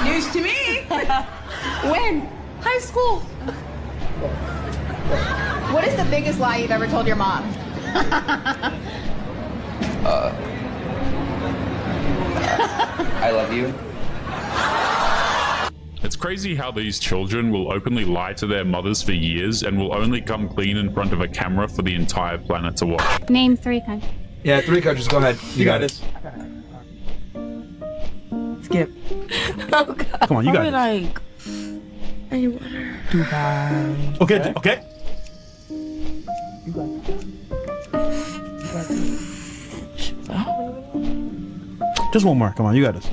News to me. When? High school. What is the biggest lie you've ever told your mom? I love you. It's crazy how these children will openly lie to their mothers for years and will only come clean in front of a camera for the entire planet to watch. Name 3 countries. Yeah, 3 countries. Go ahead. You got it. Skip. Oh, God. Come on, you got it. Like, anywhere. Dubai. Okay, okay. Just one more. Come on, you got this.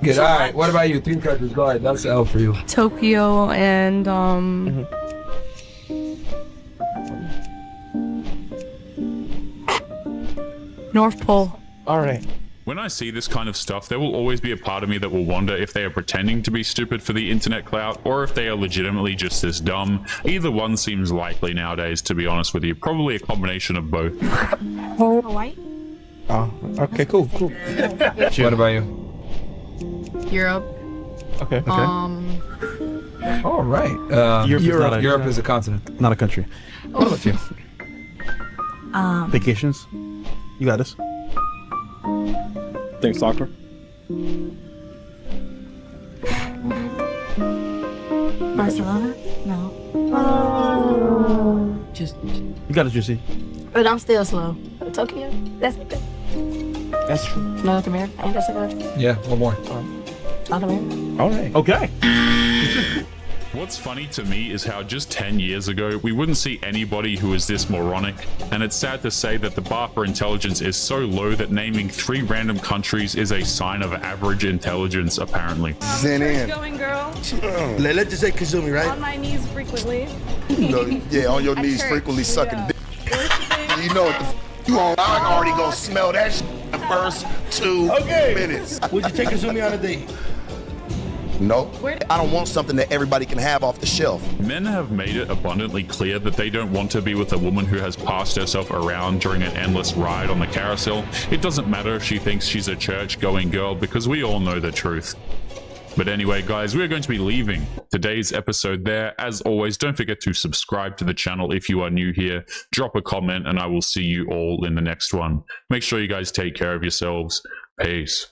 Good. All right. What about you? 3 countries. Go ahead. That's L for you. Tokyo and North Pole. All right. When I see this kind of stuff, there will always be a part of me that will wonder if they are pretending to be stupid for the internet clout or if they are legitimately just this dumb. Either one seems likely nowadays, to be honest with you. Probably a combination of both. Hawaii? Oh, okay, cool. What about you? Europe. Okay. All right. Europe is a continent. Not a country. What about you? Vacations. You got this. Think soccer? Barcelona? No. Just. You got it, Juicy. But I'm still slow. Tokyo? That's true. North America. Ain't that a country? Yeah, one more. South America. All right. Okay. What's funny to me is how just 10 years ago, we wouldn't see anybody who is this moronic, and it's sad to say that the bar for intelligence is so low that naming 3 random countries is a sign of average intelligence, apparently. Zen in. Going, girl. Let's just say Kazumi, right? On my knees frequently. Yeah, on your knees frequently sucking dick. You know what the you on? I'm already gonna smell that shit in the first 2 minutes. Would you take Kazumi on a date? No, I don't want something that everybody can have off the shelf. Men have made it abundantly clear that they don't want to be with a woman who has passed herself around during an endless ride on the carousel. It doesn't matter if she thinks she's a church-going girl, because we all know the truth. But anyway, guys, we're going to be leaving today's episode there. As always, don't forget to subscribe to the channel if you are new here. Drop a comment, and I will see you all in the next one. Make sure you guys take care of yourselves. Peace.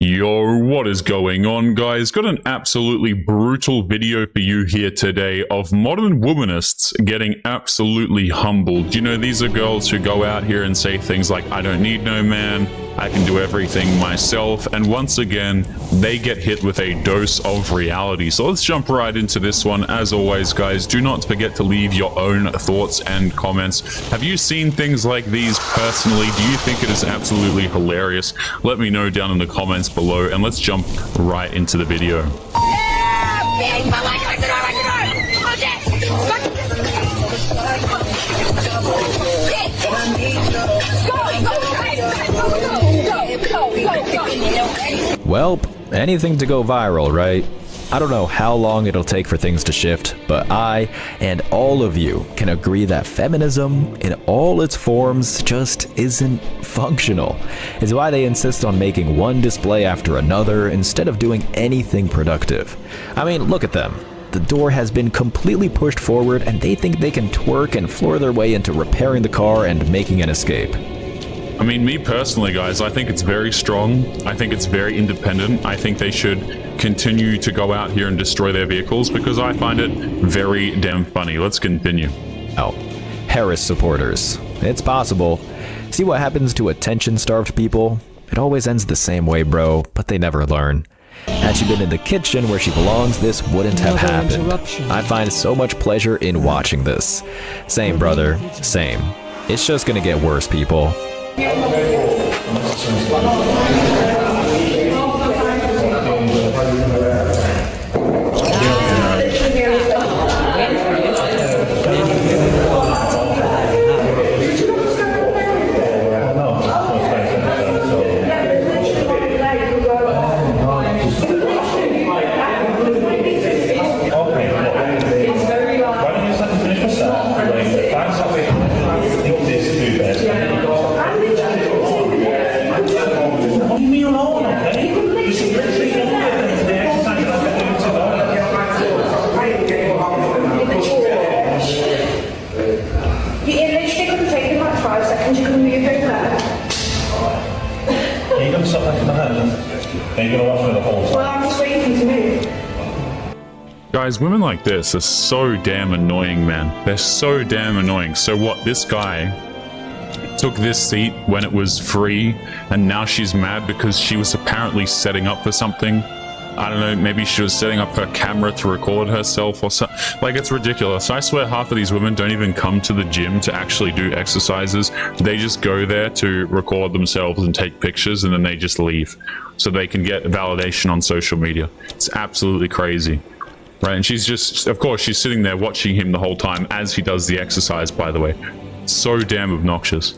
Yo, what is going on, guys? Got an absolutely brutal video for you here today of modern womanists getting absolutely humbled. You know, these are girls who go out here and say things like, I don't need no man, I can do everything myself, and once again, they get hit with a dose of reality. So let's jump right into this one. As always, guys, do not forget to leave your own thoughts and comments. Have you seen things like these personally? Do you think it is absolutely hilarious? Let me know down in the comments below, and let's jump right into the video. Well, anything to go viral, right? I don't know how long it'll take for things to shift, but I and all of you can agree that feminism in all its forms just isn't functional. It's why they insist on making one display after another instead of doing anything productive. I mean, look at them. The door has been completely pushed forward and they think they can twerk and floor their way into repairing the car and making an escape. I mean, me personally, guys, I think it's very strong. I think it's very independent. I think they should continue to go out here and destroy their vehicles because I find it very damn funny. Let's continue. Oh, Harris supporters. It's possible. See what happens to attention-starved people? It always ends the same way, bro, but they never learn. Had she been in the kitchen where she belongs, this wouldn't have happened. I find so much pleasure in watching this. Same, brother. Same. It's just gonna get worse, people. Guys, women like this are so damn annoying, man. They're so damn annoying. So what, this guy took this seat when it was free, and now she's mad because she was apparently setting up for something. I don't know, maybe she was setting up her camera to record herself or something. Like, it's ridiculous. I swear half of these women don't even come to the gym to actually do exercises. They just go there to record themselves and take pictures, and then they just leave so they can get validation on social media. It's absolutely crazy. Right, and she's just, of course, she's sitting there watching him the whole time as he does the exercise, by the way. So damn obnoxious.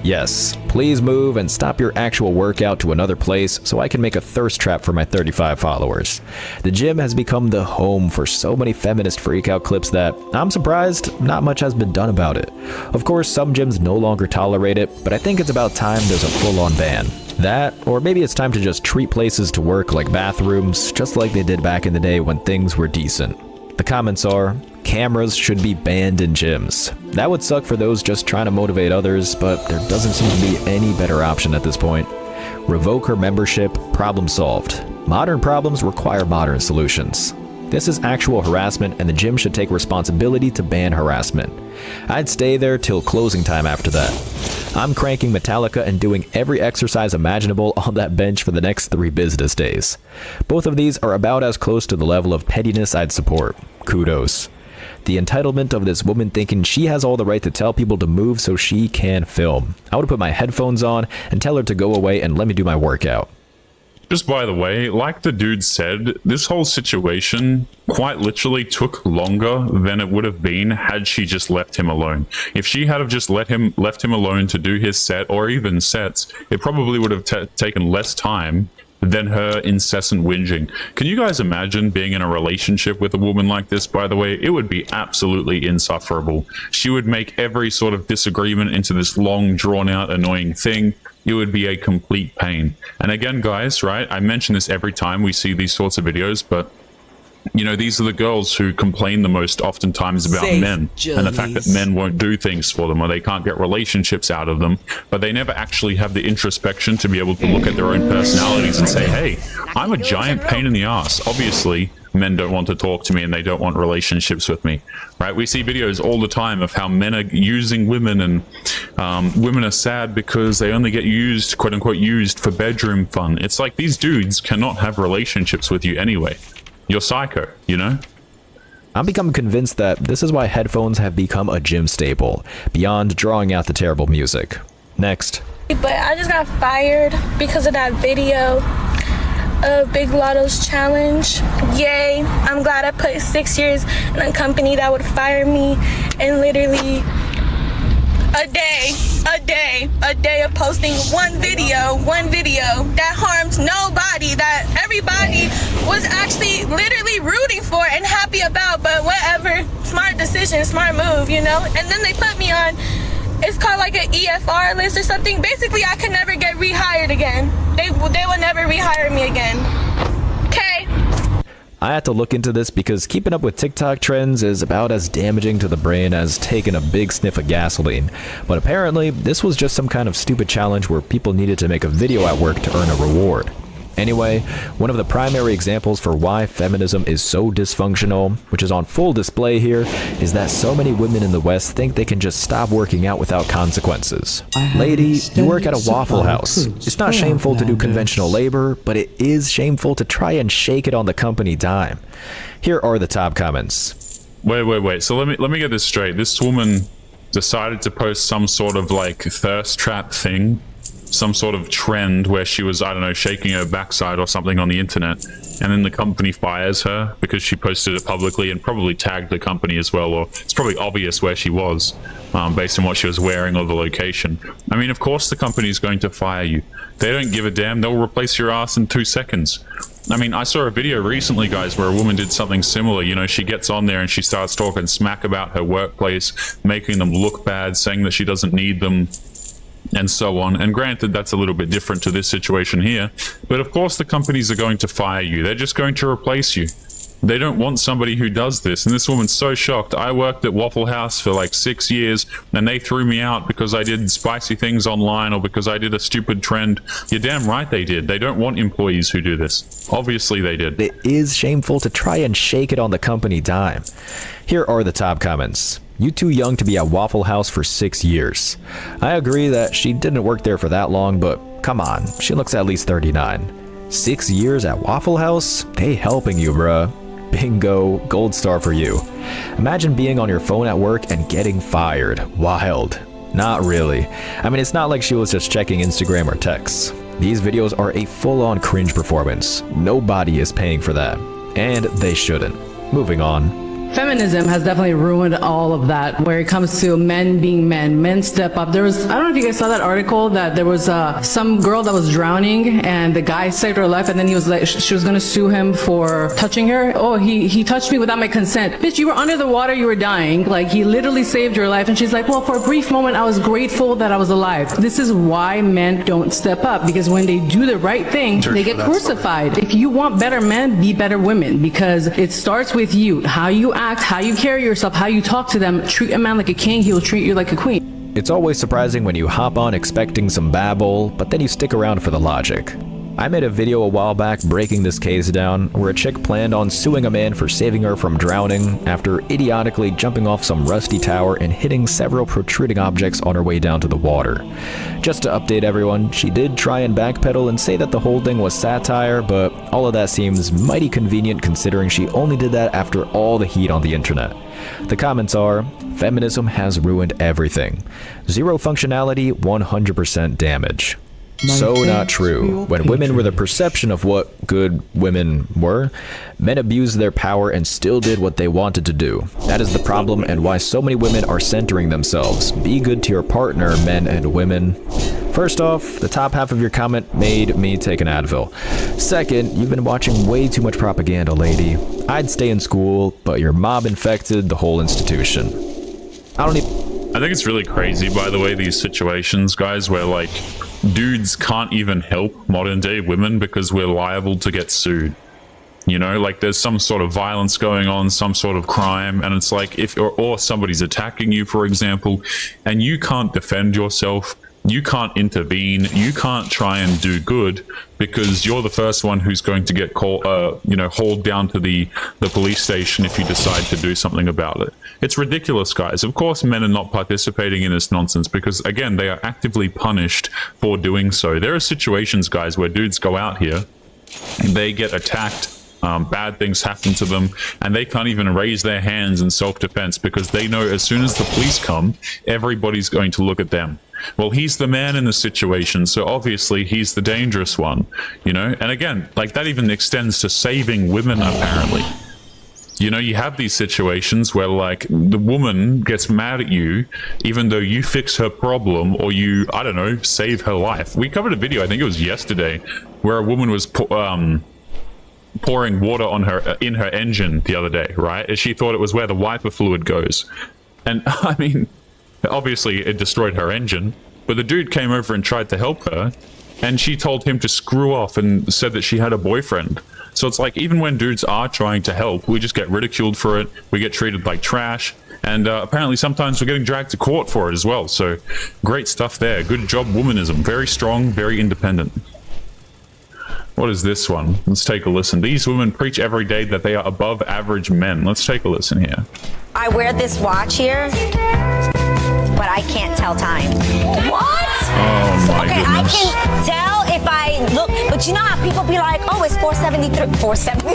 Yes, please move and stop your actual workout to another place so I can make a thirst trap for my 35 followers. The gym has become the home for so many feminist freakout clips that I'm surprised not much has been done about it. Of course, some gyms no longer tolerate it, but I think it's about time there's a full-on ban. That, or maybe it's time to just treat places to work like bathrooms, just like they did back in the day when things were decent. The comments are, cameras should be banned in gyms. That would suck for those just trying to motivate others, but there doesn't seem to be any better option at this point. Revoke her membership, problem solved. Modern problems require modern solutions. This is actual harassment and the gym should take responsibility to ban harassment. I'd stay there till closing time after that. I'm cranking Metallica and doing every exercise imaginable on that bench for the next 3 business days. Both of these are about as close to the level of pettiness I'd support. Kudos. The entitlement of this woman thinking she has all the right to tell people to move so she can film. I would put my headphones on and tell her to go away and let me do my workout. Just by the way, like the dude said, this whole situation quite literally took longer than it would have been had she just left him alone. If she had have just left him alone to do his set or even sets, it probably would have taken less time than her incessant whinging. Can you guys imagine being in a relationship with a woman like this, by the way? It would be absolutely insufferable. She would make every sort of disagreement into this long, drawn-out, annoying thing. It would be a complete pain. And again, guys, right, I mention this every time we see these sorts of videos, but You know, these are the girls who complain the most oftentimes about Safe men and the fact that men won't do things for them or they can't get relationships out of them, but they never actually have the introspection to be able to look at their own personalities and say, hey, I'm a giant pain in the ass. Obviously, men don't want to talk to me and they don't want relationships with me, right? We see videos all the time of how men are using women, and women are sad because they only get used, quote unquote, used for bedroom fun. It's like these dudes cannot have relationships with you anyway. You're psycho, you know? I'm becoming convinced that this is why headphones have become a gym staple, beyond drawing out the terrible music. Next. But I just got fired because of that video of Big Lotto's challenge. Yay, I'm glad I put 6 years in a company that would fire me, and literally a day of posting one video that harmed nobody, that everybody was actually literally rooting for and happy about, but whatever, smart decision, smart move, you know? And then they put me on, it's called like an EFR list or something. Basically, I could never get rehired again. They will never rehire me again. Okay. I had to look into this because keeping up with TikTok trends is about as damaging to the brain as taking a big sniff of gasoline. But apparently, this was just some kind of stupid challenge where people needed to make a video at work to earn a reward. Anyway, one of the primary examples for why feminism is so dysfunctional, which is on full display here, is that so many women in the West think they can just stop working out without consequences. Lady, you work at a Waffle House. It's not shameful to do conventional labor, but it is shameful to try and shake it on the company dime. Here are the top comments. Wait. So let me get this straight. This woman decided to post some sort of like thirst trap thing, some sort of trend where she was, I don't know, shaking her backside or something on the internet, and then the company fires her because she posted it publicly and probably tagged the company as well, or it's probably obvious where she was based on what she was wearing or the location. I mean, of course the company's going to fire you. They don't give a damn. They'll replace your ass in 2 seconds. I mean, I saw a video recently, guys, where a woman did something similar. You know, she gets on there and she starts talking smack about her workplace, making them look bad, saying that she doesn't need them, and so on. And granted, that's a little bit different to this situation here, but of course the companies are going to fire you. They're just going to replace you. They don't want somebody who does this. And this woman's so shocked. I worked at Waffle House for like 6 years and they threw me out because I did spicy things online or because I did a stupid trend. You're damn right they did. They don't want employees who do this. Obviously they did. It is shameful to try and shake it on the company dime. Here are the top comments. You too young to be at Waffle House for 6 years. I agree that she didn't work there for that long, but come on, she looks at least 39. 6 years at Waffle House? They helping you, bruh. Bingo, gold star for you. Imagine being on your phone at work and getting fired. Wild. Not really. I mean, it's not like she was just checking Instagram or texts. These videos are a full-on cringe performance. Nobody is paying for that. And they shouldn't. Moving on. Feminism has definitely ruined all of that. Where it comes to men being men step up. There was, I don't know if you guys saw that article that there was some girl that was drowning and the guy saved her life, and then he was like, she was gonna sue him for touching her. Oh, he touched me without my consent. Bitch, you were under the water, you were dying. Like, he literally saved your life. And she's like, well, for a brief moment, I was grateful that I was alive. This is why men don't step up, because when they do the right thing, they get crucified. If you want better men, be better women, because it starts with you. How you act, how you carry yourself, how you talk to them. Treat a man like a king, he will treat you like a queen. It's always surprising when you hop on expecting some babble, but then you stick around for the logic. I made a video a while back breaking this case down, where a chick planned on suing a man for saving her from drowning after idiotically jumping off some rusty tower and hitting several protruding objects on her way down to the water. Just to update everyone, she did try and backpedal and say that the whole thing was satire, but all of that seems mighty convenient considering she only did that after all the heat on the internet. The comments are, feminism has ruined everything. Zero functionality, 100% damage. So not true. When women were the perception of what good women were, men abused their power and still did what they wanted to do. That is the problem and why so many women are centering themselves. Be good to your partner, men and women. First off, the top half of your comment made me take an Advil. Second, you've been watching way too much propaganda, lady. I'd stay in school, but your mob infected the whole institution. I think it's really crazy, by the way, these situations, guys, where like dudes can't even help modern day women because we're liable to get sued. You know, like there's some sort of violence going on, some sort of crime, and it's like or somebody's attacking you, for example, and you can't defend yourself, you can't intervene, you can't try and do good because you're the first one who's going to get hauled down to the police station if you decide to do something about it. It's ridiculous, guys. Of course, men are not participating in this nonsense because, again, they are actively punished for doing so. There are situations, guys, where dudes go out here and they get attacked. Bad things happen to them and they can't even raise their hands in self-defense because they know as soon as the police come, everybody's going to look at them. Well, he's the man in the situation, so obviously he's the dangerous one, you know? And again, like that even extends to saving women, apparently. You know, you have these situations where like the woman gets mad at you even though you fix her problem or you, I don't know, save her life. We covered a video, I think it was yesterday, where a woman was pouring water on her in her engine the other day, right? And she thought it was where the wiper fluid goes. And I mean, obviously it destroyed her engine, but the dude came over and tried to help her and she told him to screw off and said that she had a boyfriend. So it's like, even when dudes are trying to help, we just get ridiculed for it. We get treated like trash. And apparently sometimes we're getting dragged to court for it as well. So great stuff there. Good job, womanism. Very strong, very independent. What is this one? Let's take a listen. These women preach every day that they are above average men. Let's take a listen here. I wear this watch here, but I can't tell time. What? Oh my okay, goodness. I can tell if I look, but you know how people be like, oh, it's 473. 473.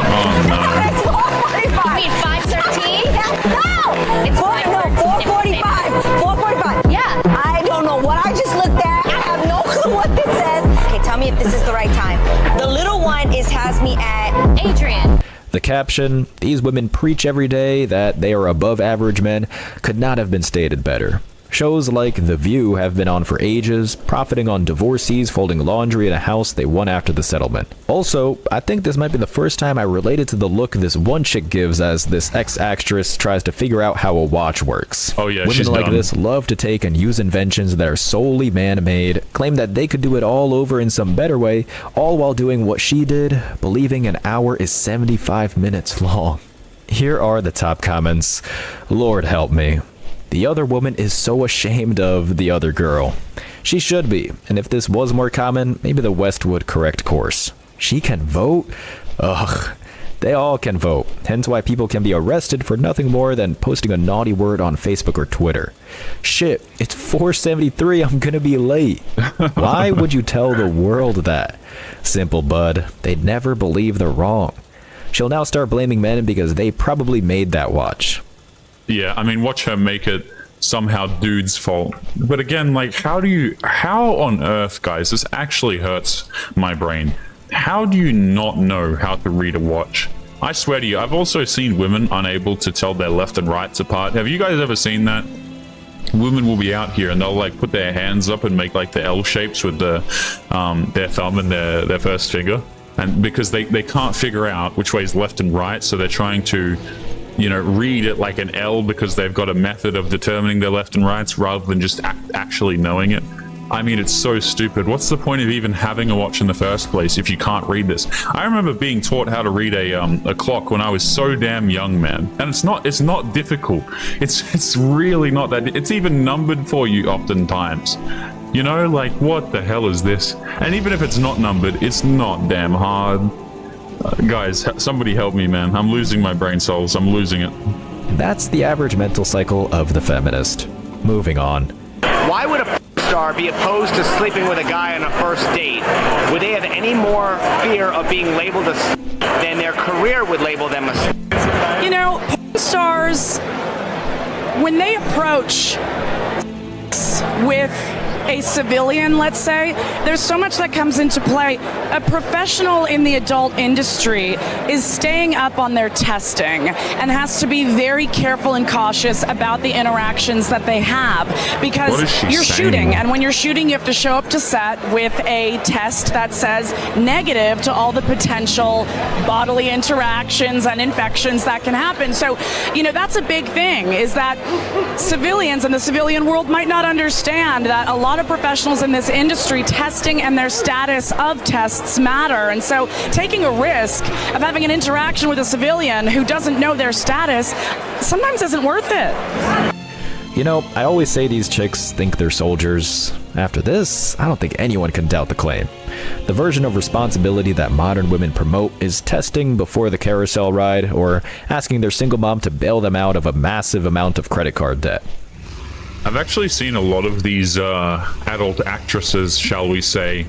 Oh no. It's 445. You mean 513? No! It's 445. 445. Yeah. I don't know what I just looked at. I have no clue what this says. Okay, tell me if this is the right time. The little one has me at Adrian. The caption, "These women preach every day that they are above average men," could not have been stated better. Shows like The View have been on for ages, profiting on divorcees folding laundry in a house they won after the settlement. Also, I think this might be the first time I related to the look this one chick gives as this ex-actress tries to figure out how a watch works. Oh yeah, Women she's like dumb. this love to take and use inventions that are solely man-made, claim that they could do it all over in some better way, all while doing what she did, believing an hour is 75 minutes long. Here are the top comments. Lord help me. The other woman is so ashamed of the other girl. She should be, and if this was more common, maybe the West would correct course. She can vote? Ugh. They all can vote, hence why people can be arrested for nothing more than posting a naughty word on Facebook or Twitter. Shit, it's 4:73, I'm gonna be late. Why would you tell the world that? Simple, bud. They'd never believe they're wrong. She'll now start blaming men because they probably made that watch. Yeah, I mean, watch her make it somehow dude's fault. But again, like, how on earth, guys, this actually hurts my brain. How do you not know how to read a watch? I swear to you, I've also seen women unable to tell their left and rights apart. Have you guys ever seen that? Women will be out here and they'll like put their hands up and make like the L shapes with their thumb and their first finger. And because they can't figure out which way is left and right, so they're trying to, you know, read it like an L because they've got a method of determining their left and rights rather than just actually knowing it. I mean, it's so stupid. What's the point of even having a watch in the first place if you can't read this? I remember being taught how to read a clock when I was so damn young, man. And it's not difficult. It's really not that. It's even numbered for you oftentimes. You know, like, what the hell is this? And even if it's not numbered, it's not damn hard. Guys, somebody help me, man. I'm losing my brain cells. I'm losing it. That's the average mental cycle of the feminist. Moving on. Why would a star be opposed to sleeping with a guy on a first date? Would they have any more fear of being labeled a than their career would label them a? You know, porn stars, when they approach with a civilian, let's say, there's so much that comes into play. A professional in the adult industry is staying up on their testing and has to be very careful and cautious about the interactions that they have because you're shooting, and when you're shooting, you have to show up to set with a test that says negative to all the potential bodily interactions and infections that can happen. So, you know, that's a big thing, is that civilians in the civilian world might not understand that a lot lot of professionals in this industry, testing and their status of tests matter. And so taking a risk of having an interaction with a civilian who doesn't know their status sometimes isn't worth it. You know, I always say these chicks think they're soldiers. After this, I don't think anyone can doubt the claim. The version of responsibility that modern women promote is testing before the carousel ride or asking their single mom to bail them out of a massive amount of credit card debt. I've actually seen a lot of these adult actresses, shall we say.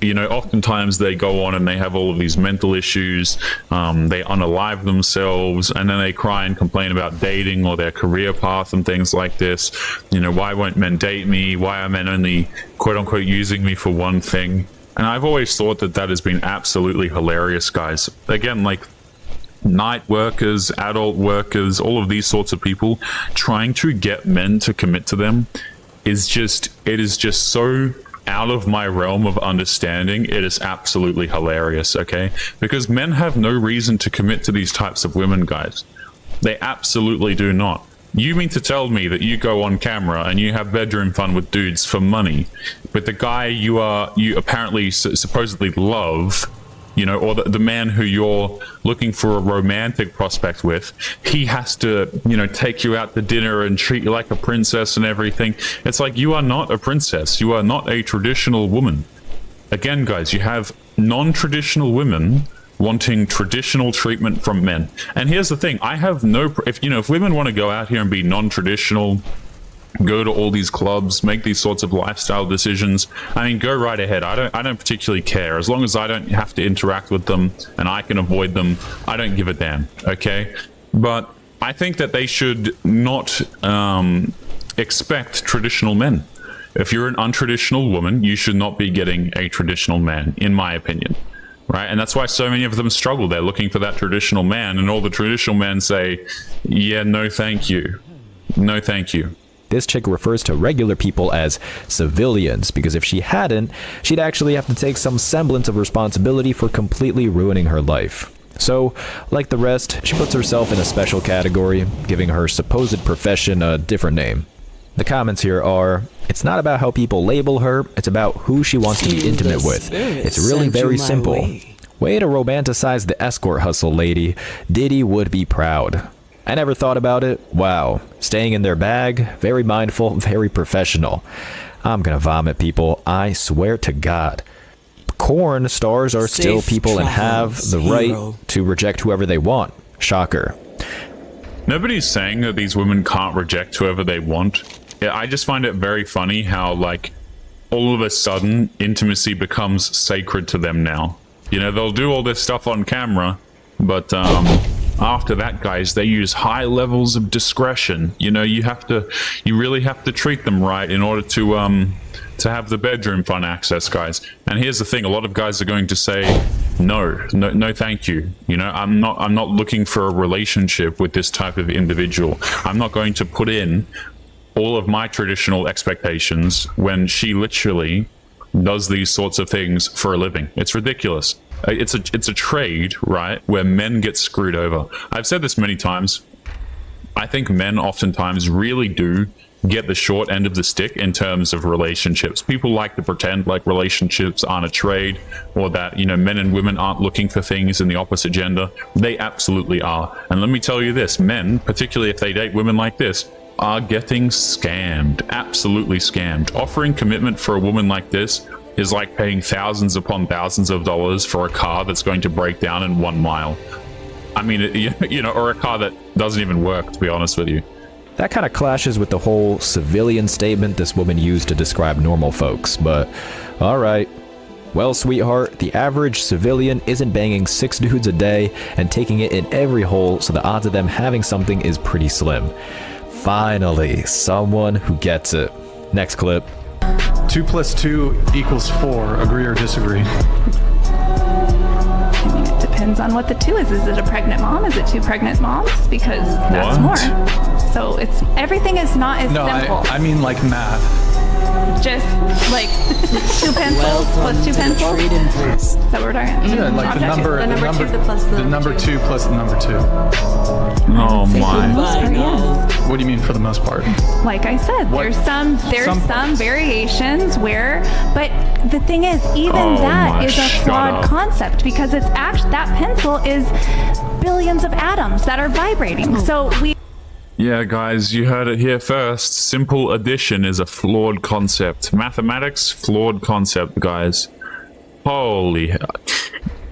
You know, oftentimes they go on and they have all of these mental issues, they unalive themselves, and then they cry and complain about dating or their career path and things like this. You know, why won't men date me? Why are men only quote-unquote using me for one thing? And I've always thought that that has been absolutely hilarious, guys. Again, like, night workers, adult workers, all of these sorts of people trying to get men to commit to them is just so out of my realm of understanding. It is absolutely hilarious, okay? Because men have no reason to commit to these types of women, guys. They absolutely do not. You mean to tell me that you go on camera and you have bedroom fun with dudes for money, but the guy you apparently supposedly love, you know, or the man who you're looking for a romantic prospect with, he has to, you know, take you out to dinner and treat you like a princess and everything. It's like, you are not a princess. You are not a traditional woman. Again, guys, you have non-traditional women wanting traditional treatment from men. And here's the thing, I have no, if women want to go out here and be non-traditional, go to all these clubs, make these sorts of lifestyle decisions, I mean, go right ahead. I don't particularly care. As long as I don't have to interact with them and I can avoid them, I don't give a damn, okay? But I think that they should not expect traditional men. If you're an untraditional woman, you should not be getting a traditional man, in my opinion. Right? And that's why so many of them struggle. They're looking for that traditional man, and all the traditional men say, yeah, no thank you. No thank you. This chick refers to regular people as civilians, because if she hadn't, she'd actually have to take some semblance of responsibility for completely ruining her life. So, like the rest, she puts herself in a special category, giving her supposed profession a different name. The comments here are, it's not about how people label her, it's about who she wants to be intimate with. It's really very simple. Way to romanticize the escort hustle, lady. Diddy would be proud. I never thought about it. Wow. Staying in their bag, very mindful, very professional. I'm gonna vomit, people. I swear to God. Porn stars are still people and have the right to reject whoever they want. Shocker. Nobody's saying that these women can't reject whoever they want. Yeah, I just find it very funny how, like, all of a sudden, intimacy becomes sacred to them now. You know, they'll do all this stuff on camera, but after that, guys, they use high levels of discretion. You know, you really have to treat them right in order to have the bedroom fun access, guys. And here's the thing, a lot of guys are going to say, no, thank you. You know, I'm not looking for a relationship with this type of individual. I'm not going to put in all of my traditional expectations when she literally does these sorts of things for a living. It's ridiculous. It's a trade, right, where men get screwed over. I've said this many times. I think men oftentimes really do get the short end of the stick in terms of relationships. People like to pretend like relationships aren't a trade, or that, you know, men and women aren't looking for things in the opposite gender. They absolutely are. And let me tell you this, men, particularly if they date women like this, are getting scammed. Absolutely scammed. Offering commitment for a woman like this is like paying thousands upon thousands of dollars for a car that's going to break down in 1 mile. I mean, you know, or a car that doesn't even work, to be honest with you. That kind of clashes with the whole civilian statement this woman used to describe normal folks, but alright. Well, sweetheart, the average civilian isn't banging 6 dudes a day and taking it in every hole, so the odds of them having something is pretty slim. Finally, someone who gets it. Next clip. 2 + 2 = 4. Agree or disagree? I mean, it depends on what the 2 is. Is it a pregnant mom? Is it 2 pregnant moms? Because that's more. So everything is not as simple. I mean like math. just like 2 pencils plus 2 pencils? Is that what we're talking? Yeah, like the number two plus the number 2 plus the number 2. Oh my. What do you mean for the most part? Like I said, there's some variations where, but the thing is, even that is a flawed concept because it's actually that pencil is billions of atoms that are vibrating. So we. Yeah, guys, you heard it here first. Simple addition is a flawed concept. Mathematics, flawed concept, guys. Holy hell.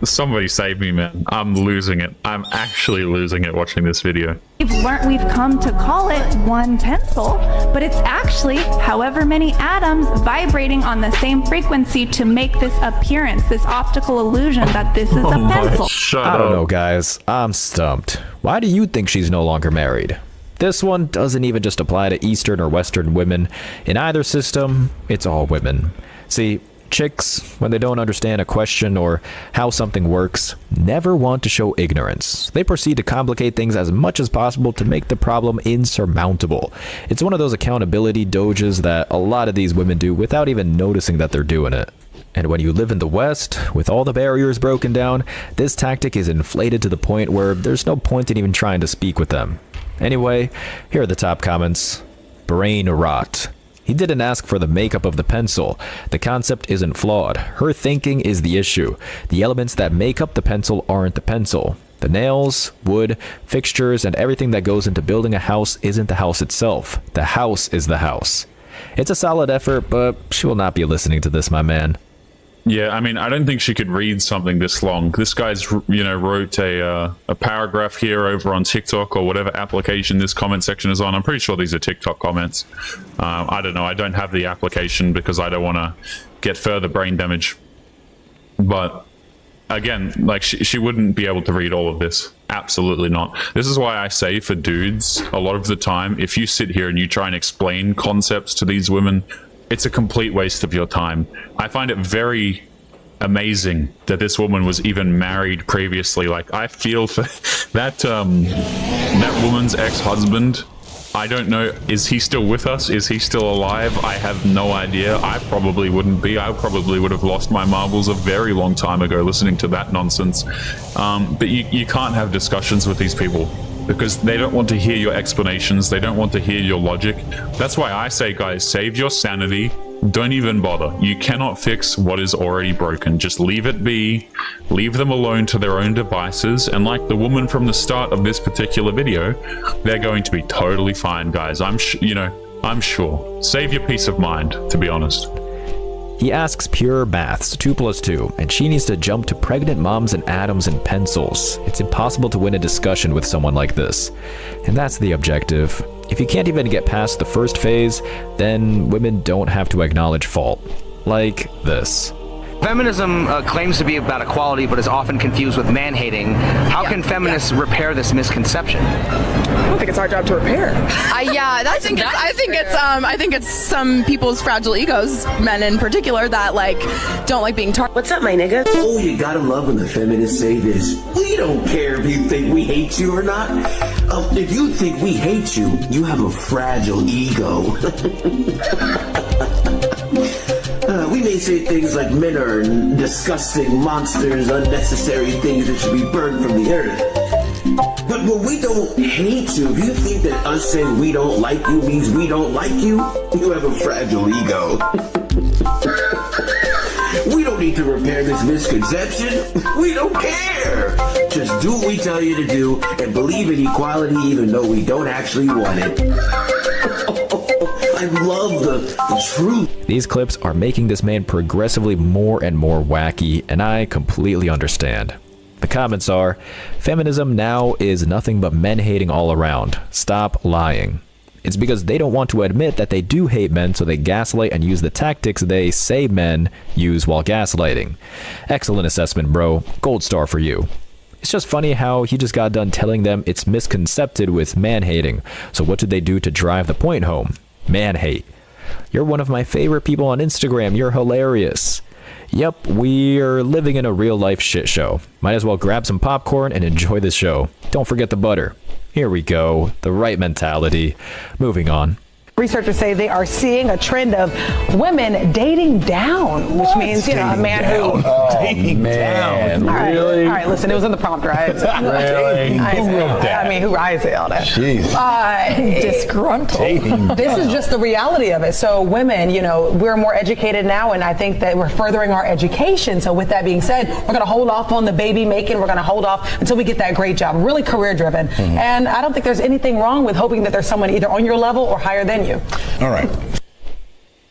Somebody save me, man. I'm losing it. I'm actually losing it watching this video. We've come to call it one pencil, but it's actually however many atoms vibrating on the same frequency to make this appearance, this optical illusion that this is a pencil. I don't know, guys. I'm stumped. Why do you think she's no longer married? This one doesn't even just apply to Eastern or Western women. In either system, it's all women. See, chicks, when they don't understand a question or how something works, never want to show ignorance. They proceed to complicate things as much as possible to make the problem insurmountable. It's one of those accountability doges that a lot of these women do without even noticing that they're doing it. And when you live in the West, with all the barriers broken down, this tactic is inflated to the point where there's no point in even trying to speak with them. Anyway, here are the top comments. Brain rot. He didn't ask for the makeup of the pencil. The concept isn't flawed. Her thinking is the issue. The elements that make up the pencil aren't the pencil. The nails, wood, fixtures, and everything that goes into building a house isn't the house itself. The house is the house. It's a solid effort, but she will not be listening to this, my man. Yeah, I mean, I don't think she could read something this long. This guy's, wrote a paragraph here over on TikTok or whatever application this comment section is on. I'm pretty sure these are TikTok comments. I don't know. I don't have the application because I don't want to get further brain damage. But again, like she wouldn't be able to read all of this. Absolutely not. This is why I say for dudes, a lot of the time, if you sit here and you try and explain concepts to these women, it's a complete waste of your time. I find it very amazing that this woman was even married previously. Like, I feel for that woman's ex-husband. I don't know, is he still with us? Is he still alive? I have no idea. I probably wouldn't be. I probably would have lost my marbles a very long time ago listening to that nonsense. But you can't have discussions with these people, because they don't want to hear your explanations. They don't want to hear your logic. That's why I say, guys, save your sanity. Don't even bother. You cannot fix what is already broken. Just leave it be. Leave them alone to their own devices. And like the woman from the start of this particular video, they're going to be totally fine, guys. I'm sure. Save your peace of mind, to be honest. He asks pure maths, 2 plus 2, and she needs to jump to pregnant moms and atoms and pencils. It's impossible to win a discussion with someone like this. And that's the objective. If you can't even get past the first phase, then women don't have to acknowledge fault. Like this. Feminism claims to be about equality, but is often confused with man-hating. How can feminists repair this misconception? I don't think it's our job to repair. I think it's some people's fragile egos, men in particular, that don't like being targeted. What's up, my nigga? Oh, you gotta love when the feminists say this. We don't care if you think we hate you or not. If you think we hate you, you have a fragile ego. We may say things like men are disgusting monsters, unnecessary things that should be burned from the earth. But when we don't hate you, if you think that us saying we don't like you means we don't like you, you have a fragile ego. We don't need to repair this misconception. We don't care. Just do what we tell you to do and believe in equality even though we don't actually want it. I love the truth. These clips are making this man progressively more and more wacky, and I completely understand. The comments are, feminism now is nothing but men hating all around. Stop lying. It's because they don't want to admit that they do hate men, so they gaslight and use the tactics they say men use while gaslighting. Excellent assessment, bro. Gold star for you. It's just funny how he just got done telling them it's misconcepted with man-hating. So what did they do to drive the point home? Man-hate. You're one of my favorite people on Instagram. You're hilarious. Yep, we're living in a real-life shit show. Might as well grab some popcorn and enjoy the show. Don't forget the butter. Here we go. The right mentality. Moving on. Researchers say they are seeing a trend of women dating down, which means, a man who... dating down. All right, Really? All right, listen, it was in the prompt, right? Really? Who wrote that? I mean, I say all that. Jeez. Disgruntled. This is just the reality of it. So women, we're more educated now, and I think that we're furthering our education. So with that being said, we're going to hold off on the baby making. We're going to hold off until we get that great job, really career driven. And I don't think there's anything wrong with hoping that there's someone either on your level or higher than you. All right.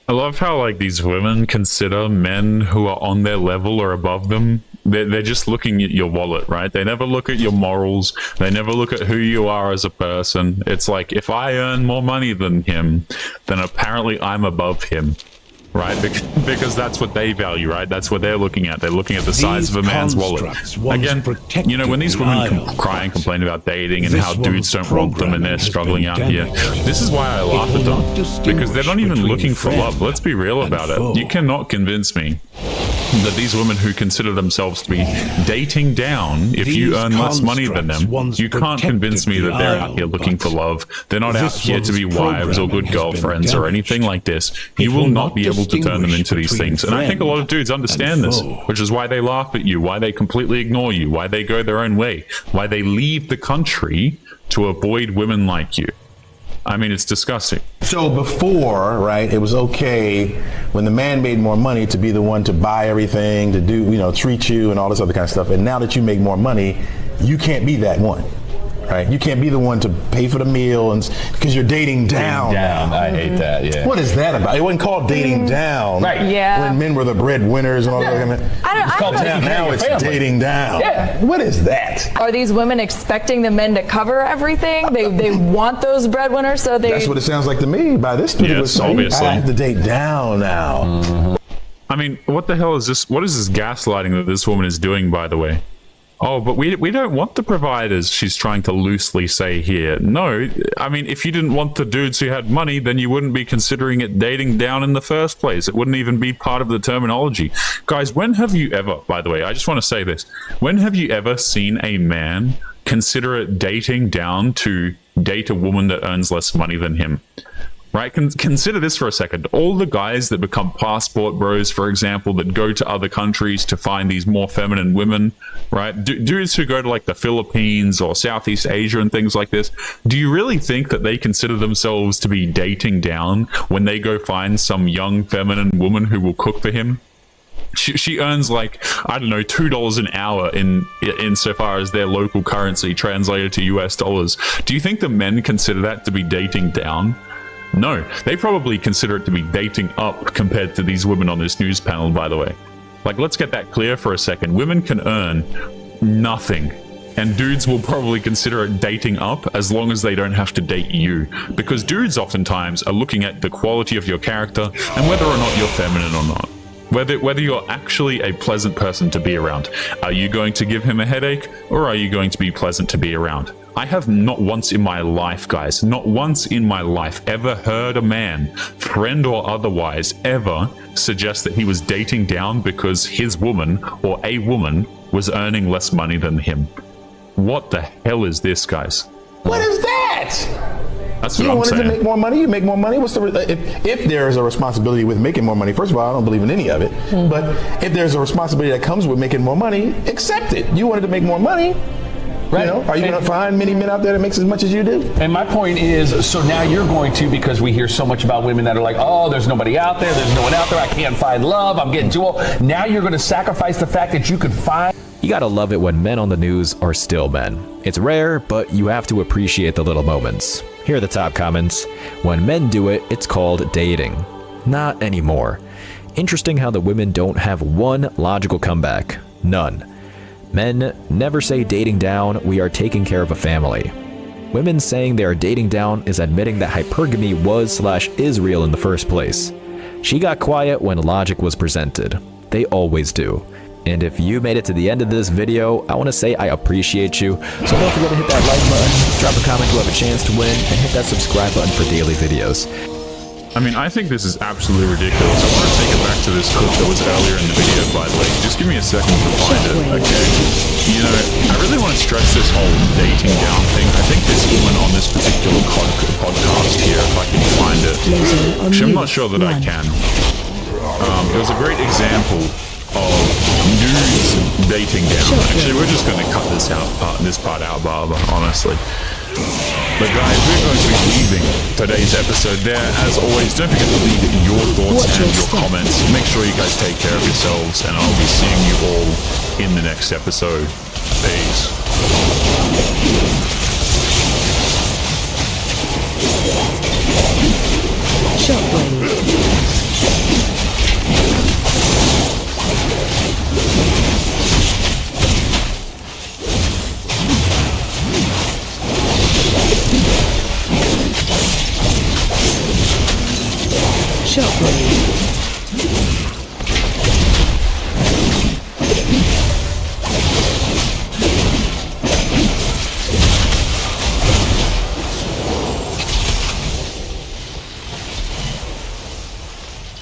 I love how these women consider men who are on their level or above them. They're just looking at your wallet, right? They never look at your morals. They never look at who you are as a person. It's like, if I earn more money than him, then apparently I'm above him. Right, because that's what they value, right? That's what they're looking at. They're looking at the size of a man's wallet. Again, when these women cry and complain about dating and how dudes don't want them and they're struggling out here, this is why I laugh at them, because they're not even looking for love. Let's be real about it. You cannot convince me that these women who consider themselves to be dating down, if you earn less money than them, you can't convince me that they're out here looking for love. They're not out here to be wives or good girlfriends or anything like this. You will not be able to turn them into these things. And I think a lot of dudes understand this, which is why they laugh at you, why they completely ignore you, why they go their own way, why they leave the country to avoid women like you. I mean, it's disgusting. So before, right, it was okay when the man made more money to be the one to buy everything, to do, treat you and all this other kind of stuff. And now that you make more money, you can't be that one. Right, you can't be the one to pay for the meal, and because you're dating down. I hate that. Yeah. What is that about? It wasn't called dating down. Right. Yeah. When men were the breadwinners and all that. It's called down. Now it's dating down. Yeah. What is that? Are these women expecting the men to cover everything? They want those breadwinners, so they. That's what it sounds like to me. By this particular obviously. I have to date down now. I mean, what the hell is this? What is this gaslighting that this woman is doing, by the way? Oh, but we don't want the providers, she's trying to loosely say here. No, I mean, if you didn't want the dudes who had money, then you wouldn't be considering it dating down in the first place. It wouldn't even be part of the terminology. Guys, when have you ever, by the way, I just want to say this. When have you ever seen a man consider it dating down to date a woman that earns less money than him? Right? Consider this for a second. All the guys that become passport bros, for example, that go to other countries to find these more feminine women, right? Dudes who go to the Philippines or Southeast Asia and things like this, do you really think that they consider themselves to be dating down when they go find some young feminine woman who will cook for him? She earns $2 an hour in so far as their local currency translated to US dollars. Do you think the men consider that to be dating down? No, they probably consider it to be dating up compared to these women on this news panel, by the way. Let's get that clear for a second. Women can earn nothing, and dudes will probably consider it dating up as long as they don't have to date you. Because dudes oftentimes are looking at the quality of your character and whether or not you're feminine or not. Whether you're actually a pleasant person to be around. Are you going to give him a headache, or are you going to be pleasant to be around? I have not once in my life, guys, not once in my life ever heard a man, friend or otherwise, ever suggest that he was dating down because his woman or a woman was earning less money than him. What the hell is this, guys? What is that? That's what you I'm wanted saying. to make more money, you make more money. What's if there's a responsibility with making more money? First of all, I don't believe in any of it. But if there's a responsibility that comes with making more money, accept it. You wanted to make more money. Right. Are you going to find many men out there that makes as much as you do? And my point is, so now you're going to, because we hear so much about women that are like, oh, there's nobody out there, there's no one out there, I can't find love, I'm getting too old. Now you're going to sacrifice the fact that you could find. You gotta love it when men on the news are still men. It's rare, but you have to appreciate the little moments. Here are the top comments. When men do it, it's called dating. Not anymore. Interesting how the women don't have one logical comeback. None. Men never say dating down, we are taking care of a family. Women saying they are dating down is admitting that hypergamy was/is real in the first place. She got quiet when logic was presented. They always do. And if you made it to the end of this video, I want to say I appreciate you. So don't forget to hit that like button, drop a comment to have a chance to win, and hit that subscribe button for daily videos. I mean, I think this is absolutely ridiculous. I want to take it back to this clip that was earlier in the video, by the way. Just give me a second to find it, okay? You know, I really want to stress this whole dating down thing. I think this woman on this particular podcast here, if I can find it, actually, I'm not sure that I can. It was a great example of dudes dating down. Actually, we're just going to cut this part out, Barbara, honestly. But guys, we're going to be leaving today's episode there. As always, don't forget to leave your thoughts and your comments. Make sure you guys take care of yourselves, and I'll be seeing you all in the next episode. Peace.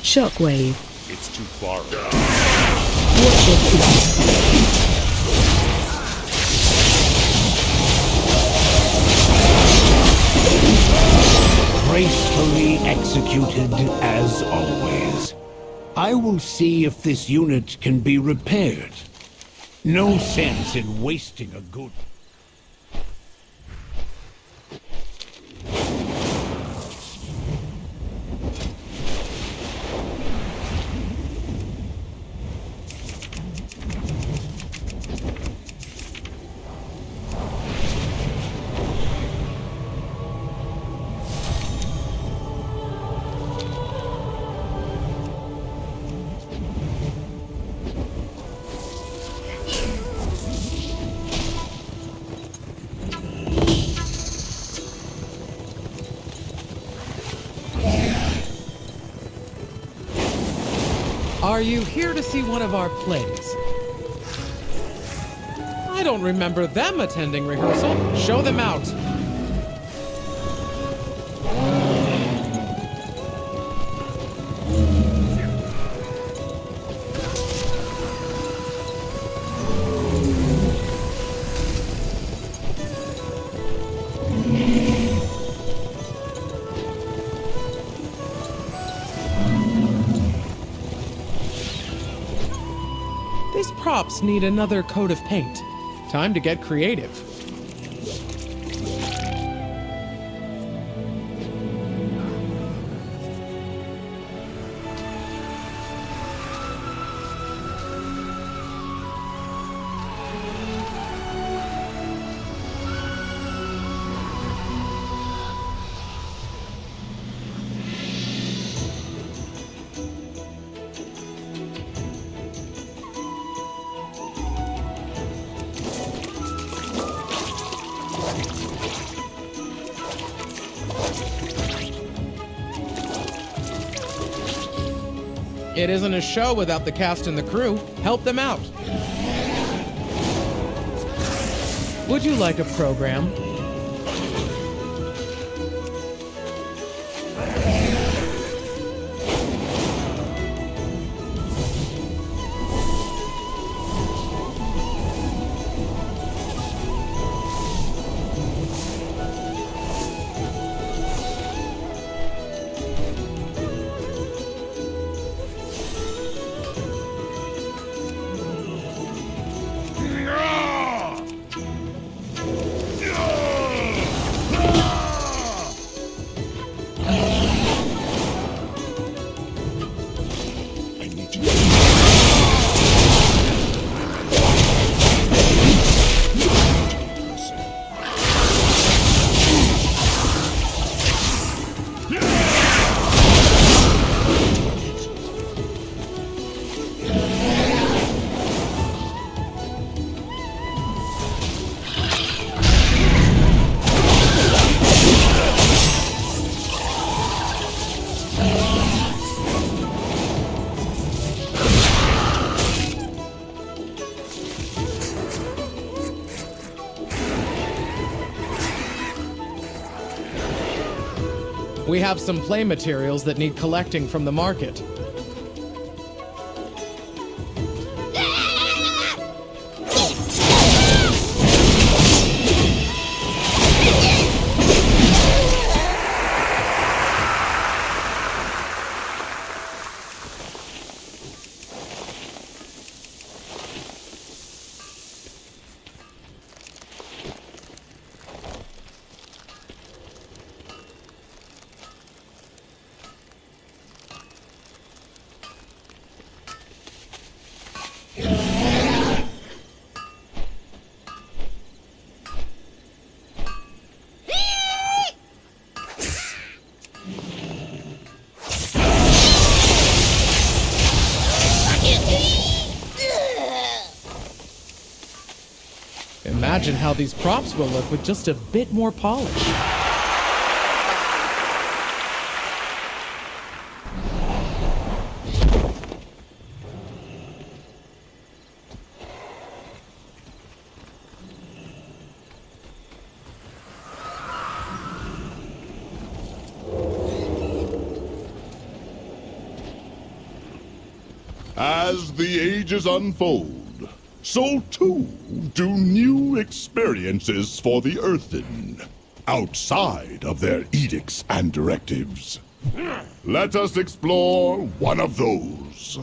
Shockwave. It's too far. Watch your Gracefully executed as always. I will see if this unit can be repaired. No sense in wasting a good... Are you here to see one of our plays? I don't remember them attending rehearsal. Show them out. These props need another coat of paint. Time to get creative. It isn't a show without the cast and the crew. Help them out. Would you like a program? We have some play materials that need collecting from the market. Imagine how these props will look with just a bit more polish. As the ages unfold, so too do new experiences for the Earthen, outside of their edicts and directives. Let us explore one of those.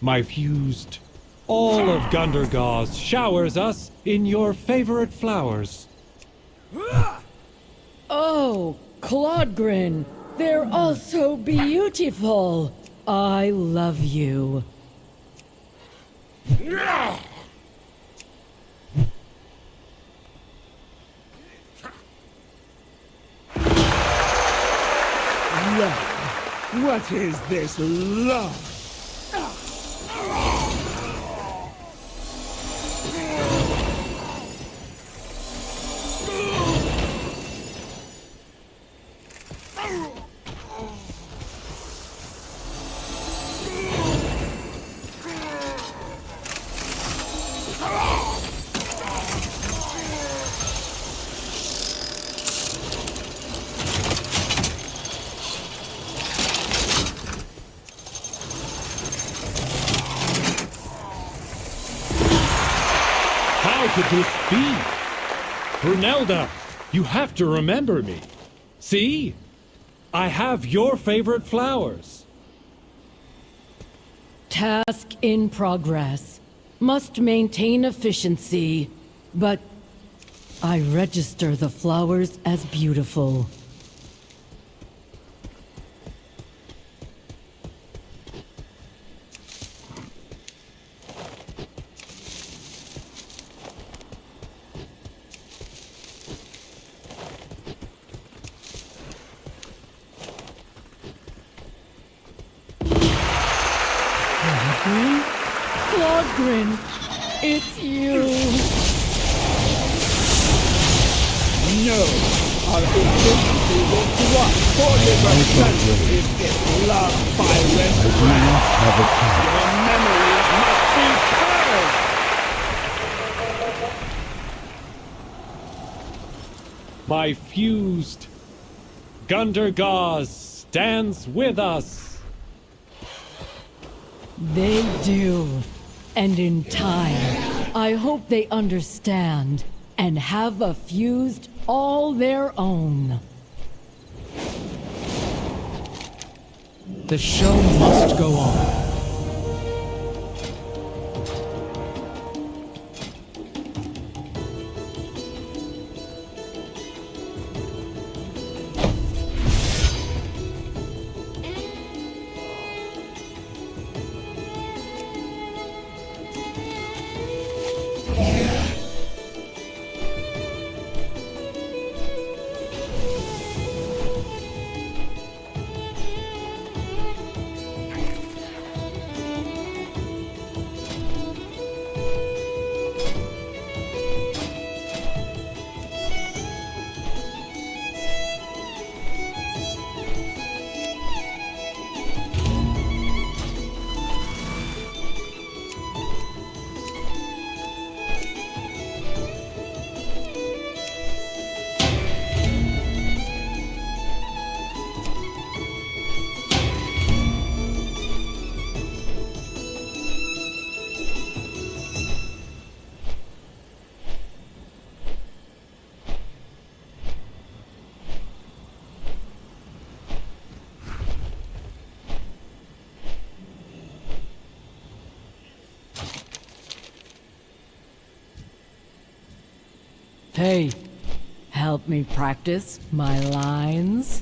My fused, all of Gundergaz showers us in your favorite flowers. Oh, Claudgrin, they're all so beautiful. I love you. Love? What is this love? How could this be? Brunelda, you have to remember me. See? I have your favorite flowers. Task in progress. Must maintain efficiency, but I register the flowers as beautiful. Claudgrin, it's you. No, our efficiency will drop for liberty if it's loved by Rembrandt. Your memories must be purged. My fused Gundergaz stands with us. They do. And in time, I hope they understand and have a fused all their own. The show must go on. Hey, help me practice my lines.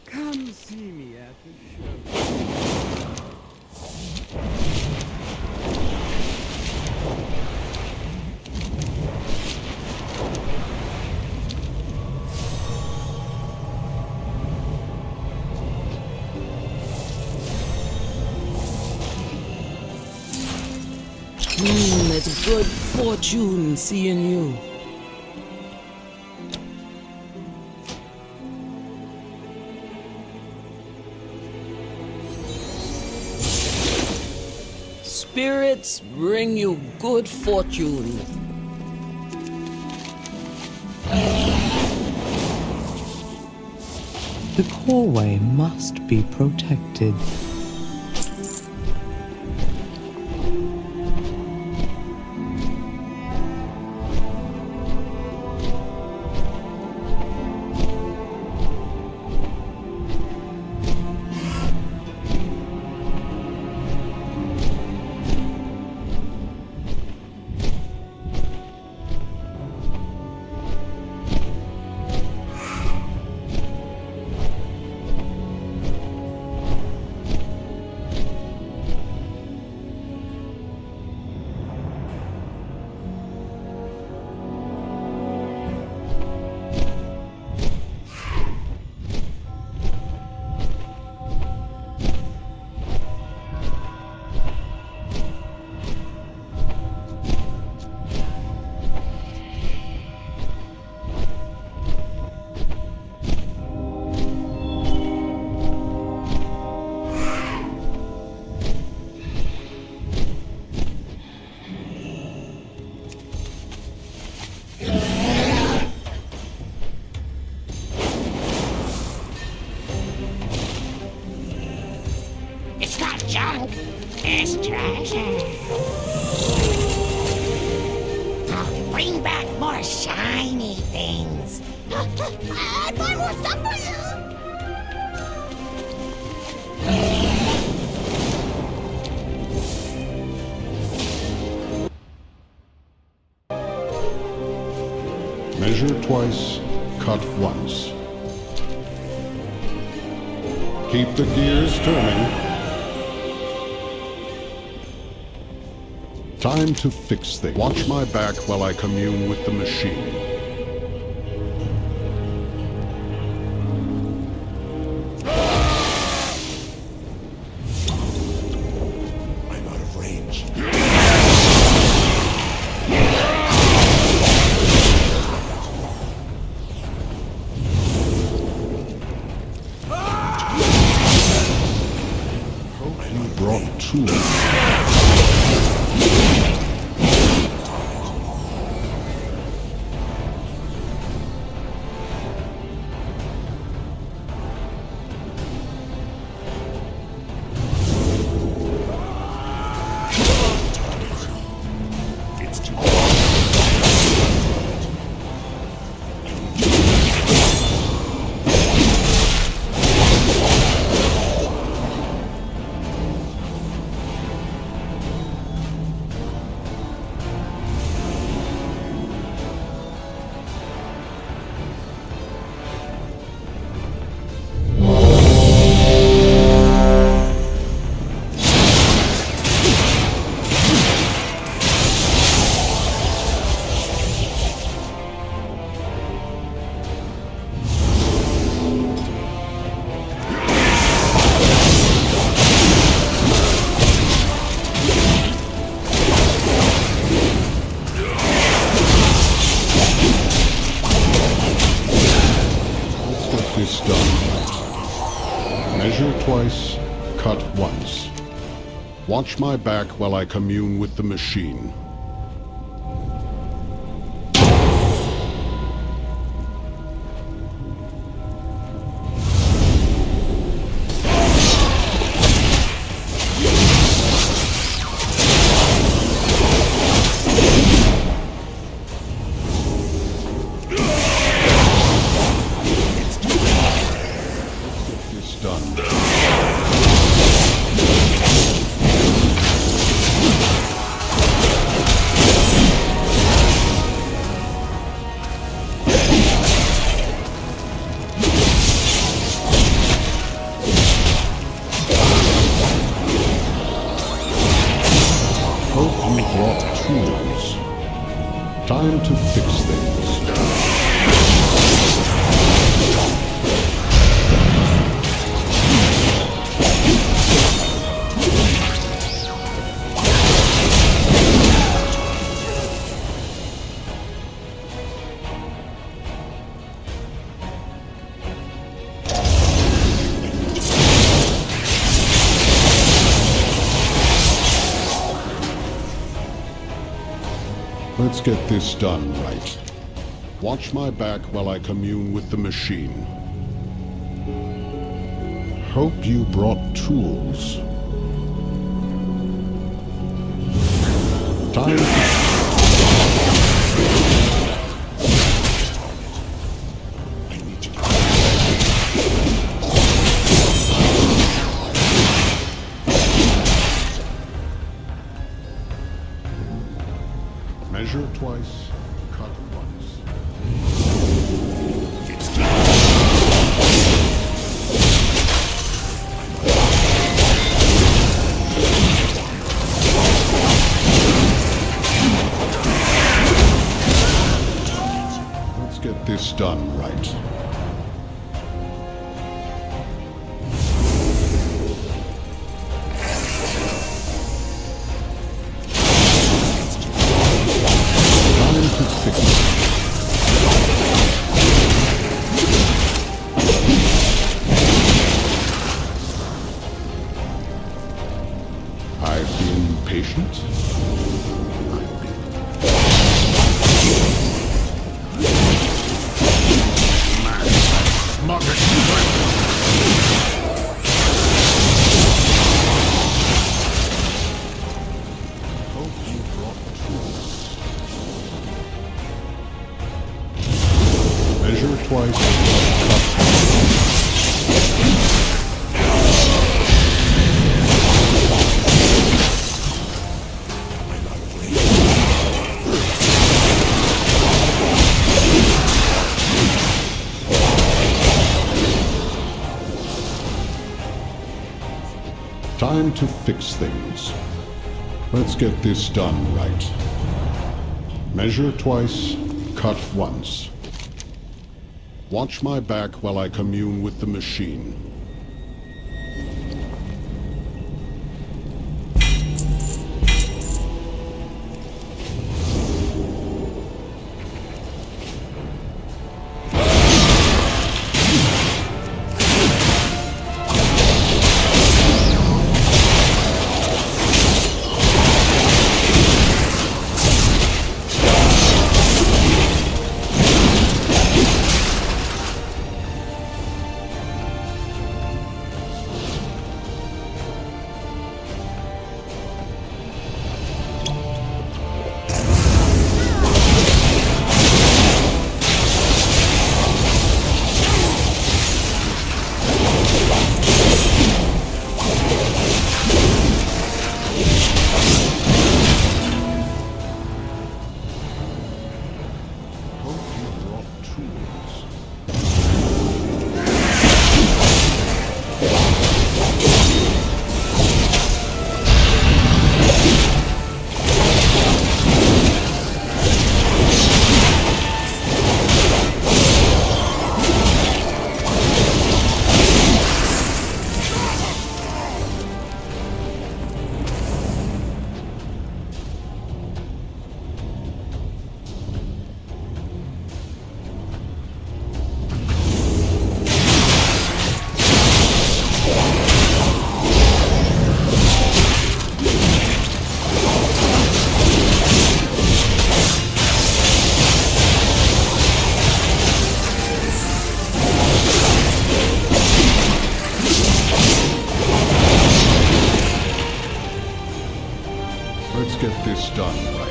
Come see me at the show. It's good fortune seeing you. Spirits bring you good fortune. The causeway must be protected. It's not junk, it's treasure. I'll bring back more shiny things. I find more stuff for you. Measure twice, cut once. Keep the gears turning. Time to fix things. Watch my back while I commune with the machine. I'm out of range. You brought tools. This done. Measure twice, cut once. Watch my back while I commune with the machine. Done. Hope you brought tools. Time to fix things. Let's get this done right. Watch my back while I commune with the machine. Hope you brought tools. Time to... Measure twice, cut once. Let's get this done right. I've been patient. Measure twice, cut. Time to fix things. Let's get this done right. Measure twice, cut once. Watch my back while I commune with the machine. Let's get this done right.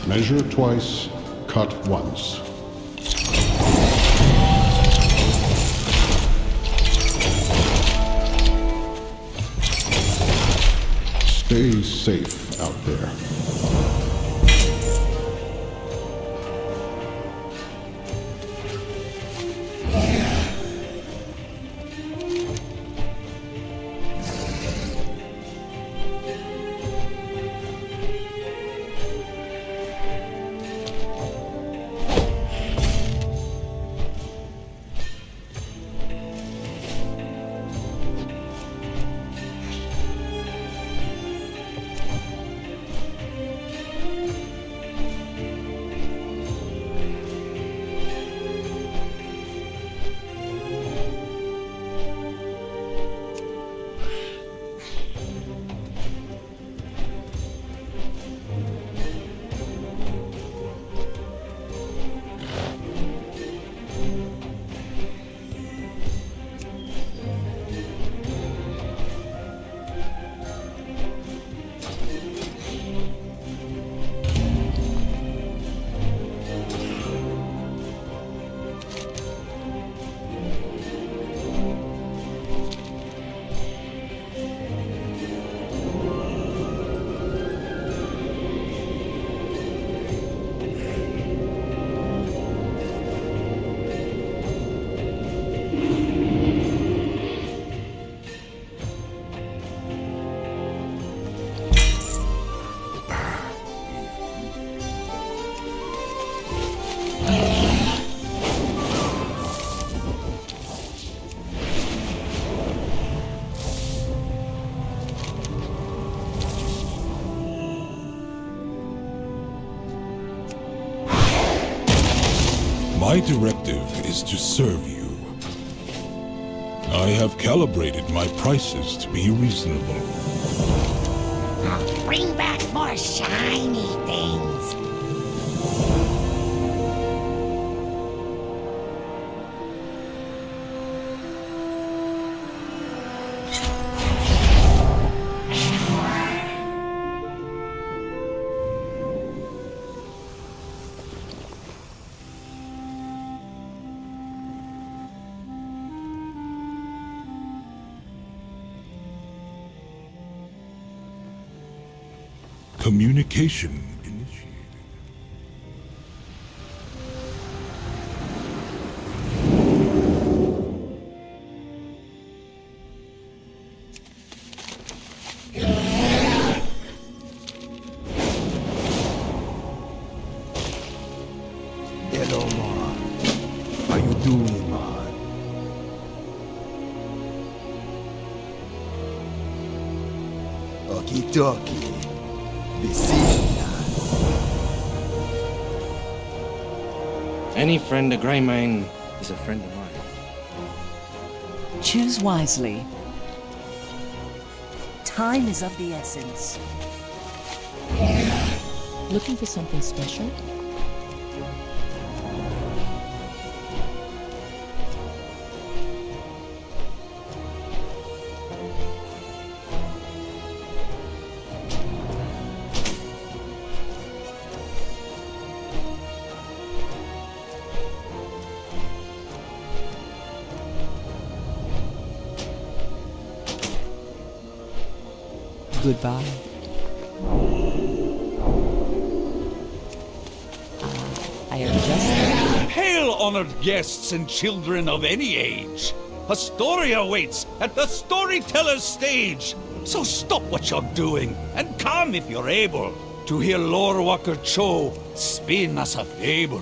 Measure twice, cut once. Stay safe out there. My directive is to serve you. I have calibrated my prices to be reasonable. Bring back more shiny things. Communication initiated. Hello, man. How you doing, man? Okie dokie. Any friend of Greymane is a friend of mine. Choose wisely. Time is of the essence. Looking for something special? Goodbye. I am just... Hail, honored guests and children of any age! A story awaits at the storyteller's stage! So stop what you're doing and come if you're able to hear Lore Walker Cho spin us a fable.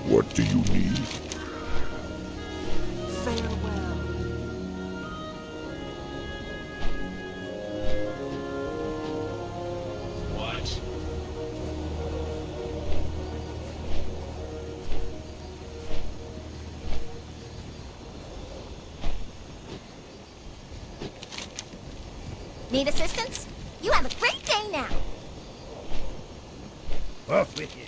What do you need? Farewell. What? Need assistance? You have a great day now. Off with you.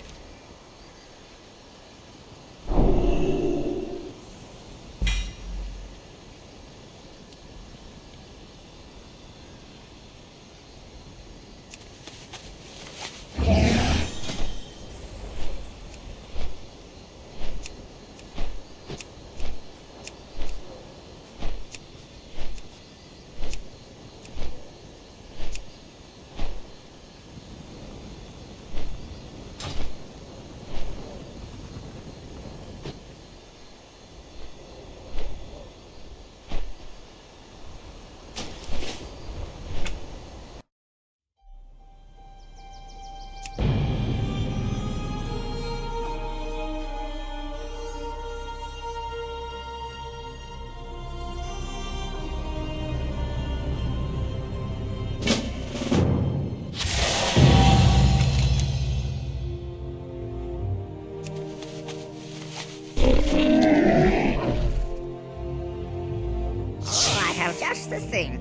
Just the thing,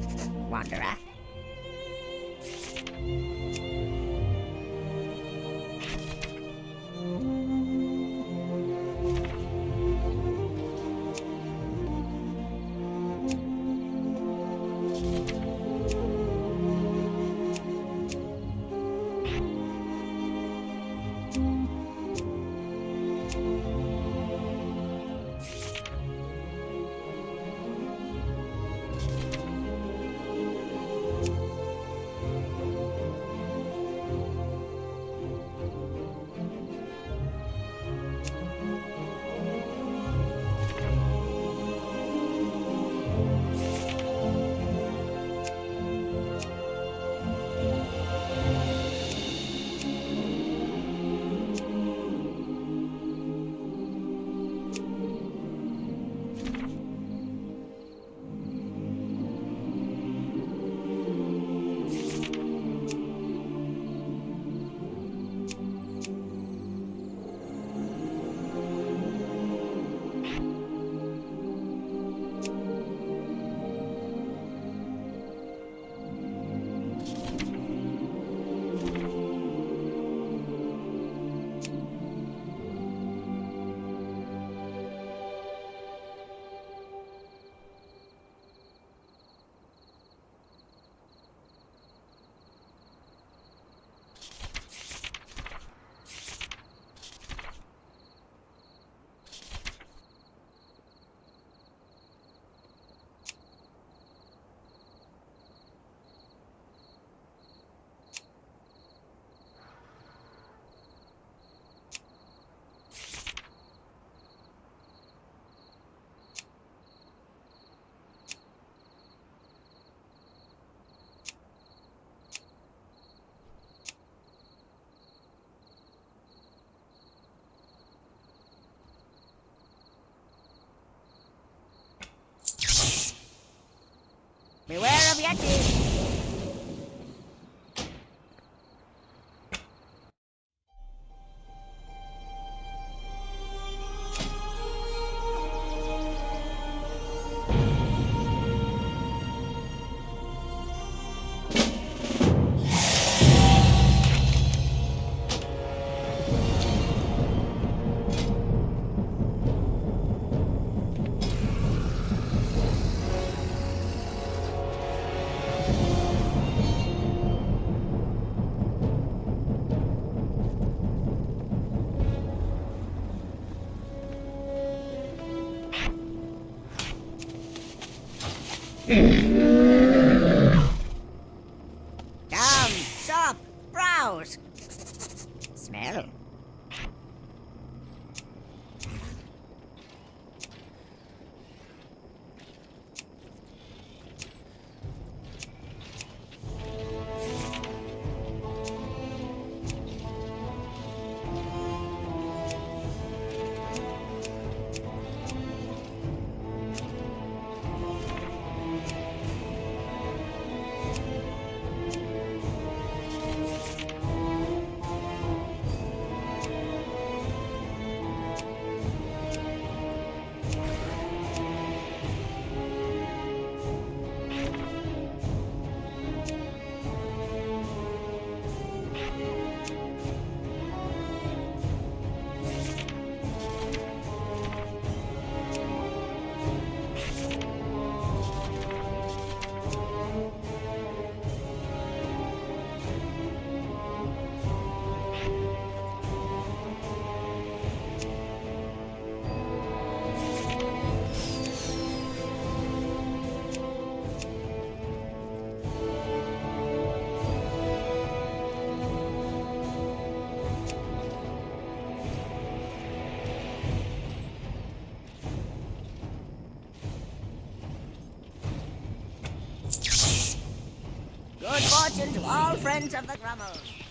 Wanderer. Beware of Yetis! Come, sup, browse, smell. all friends of the Grummles.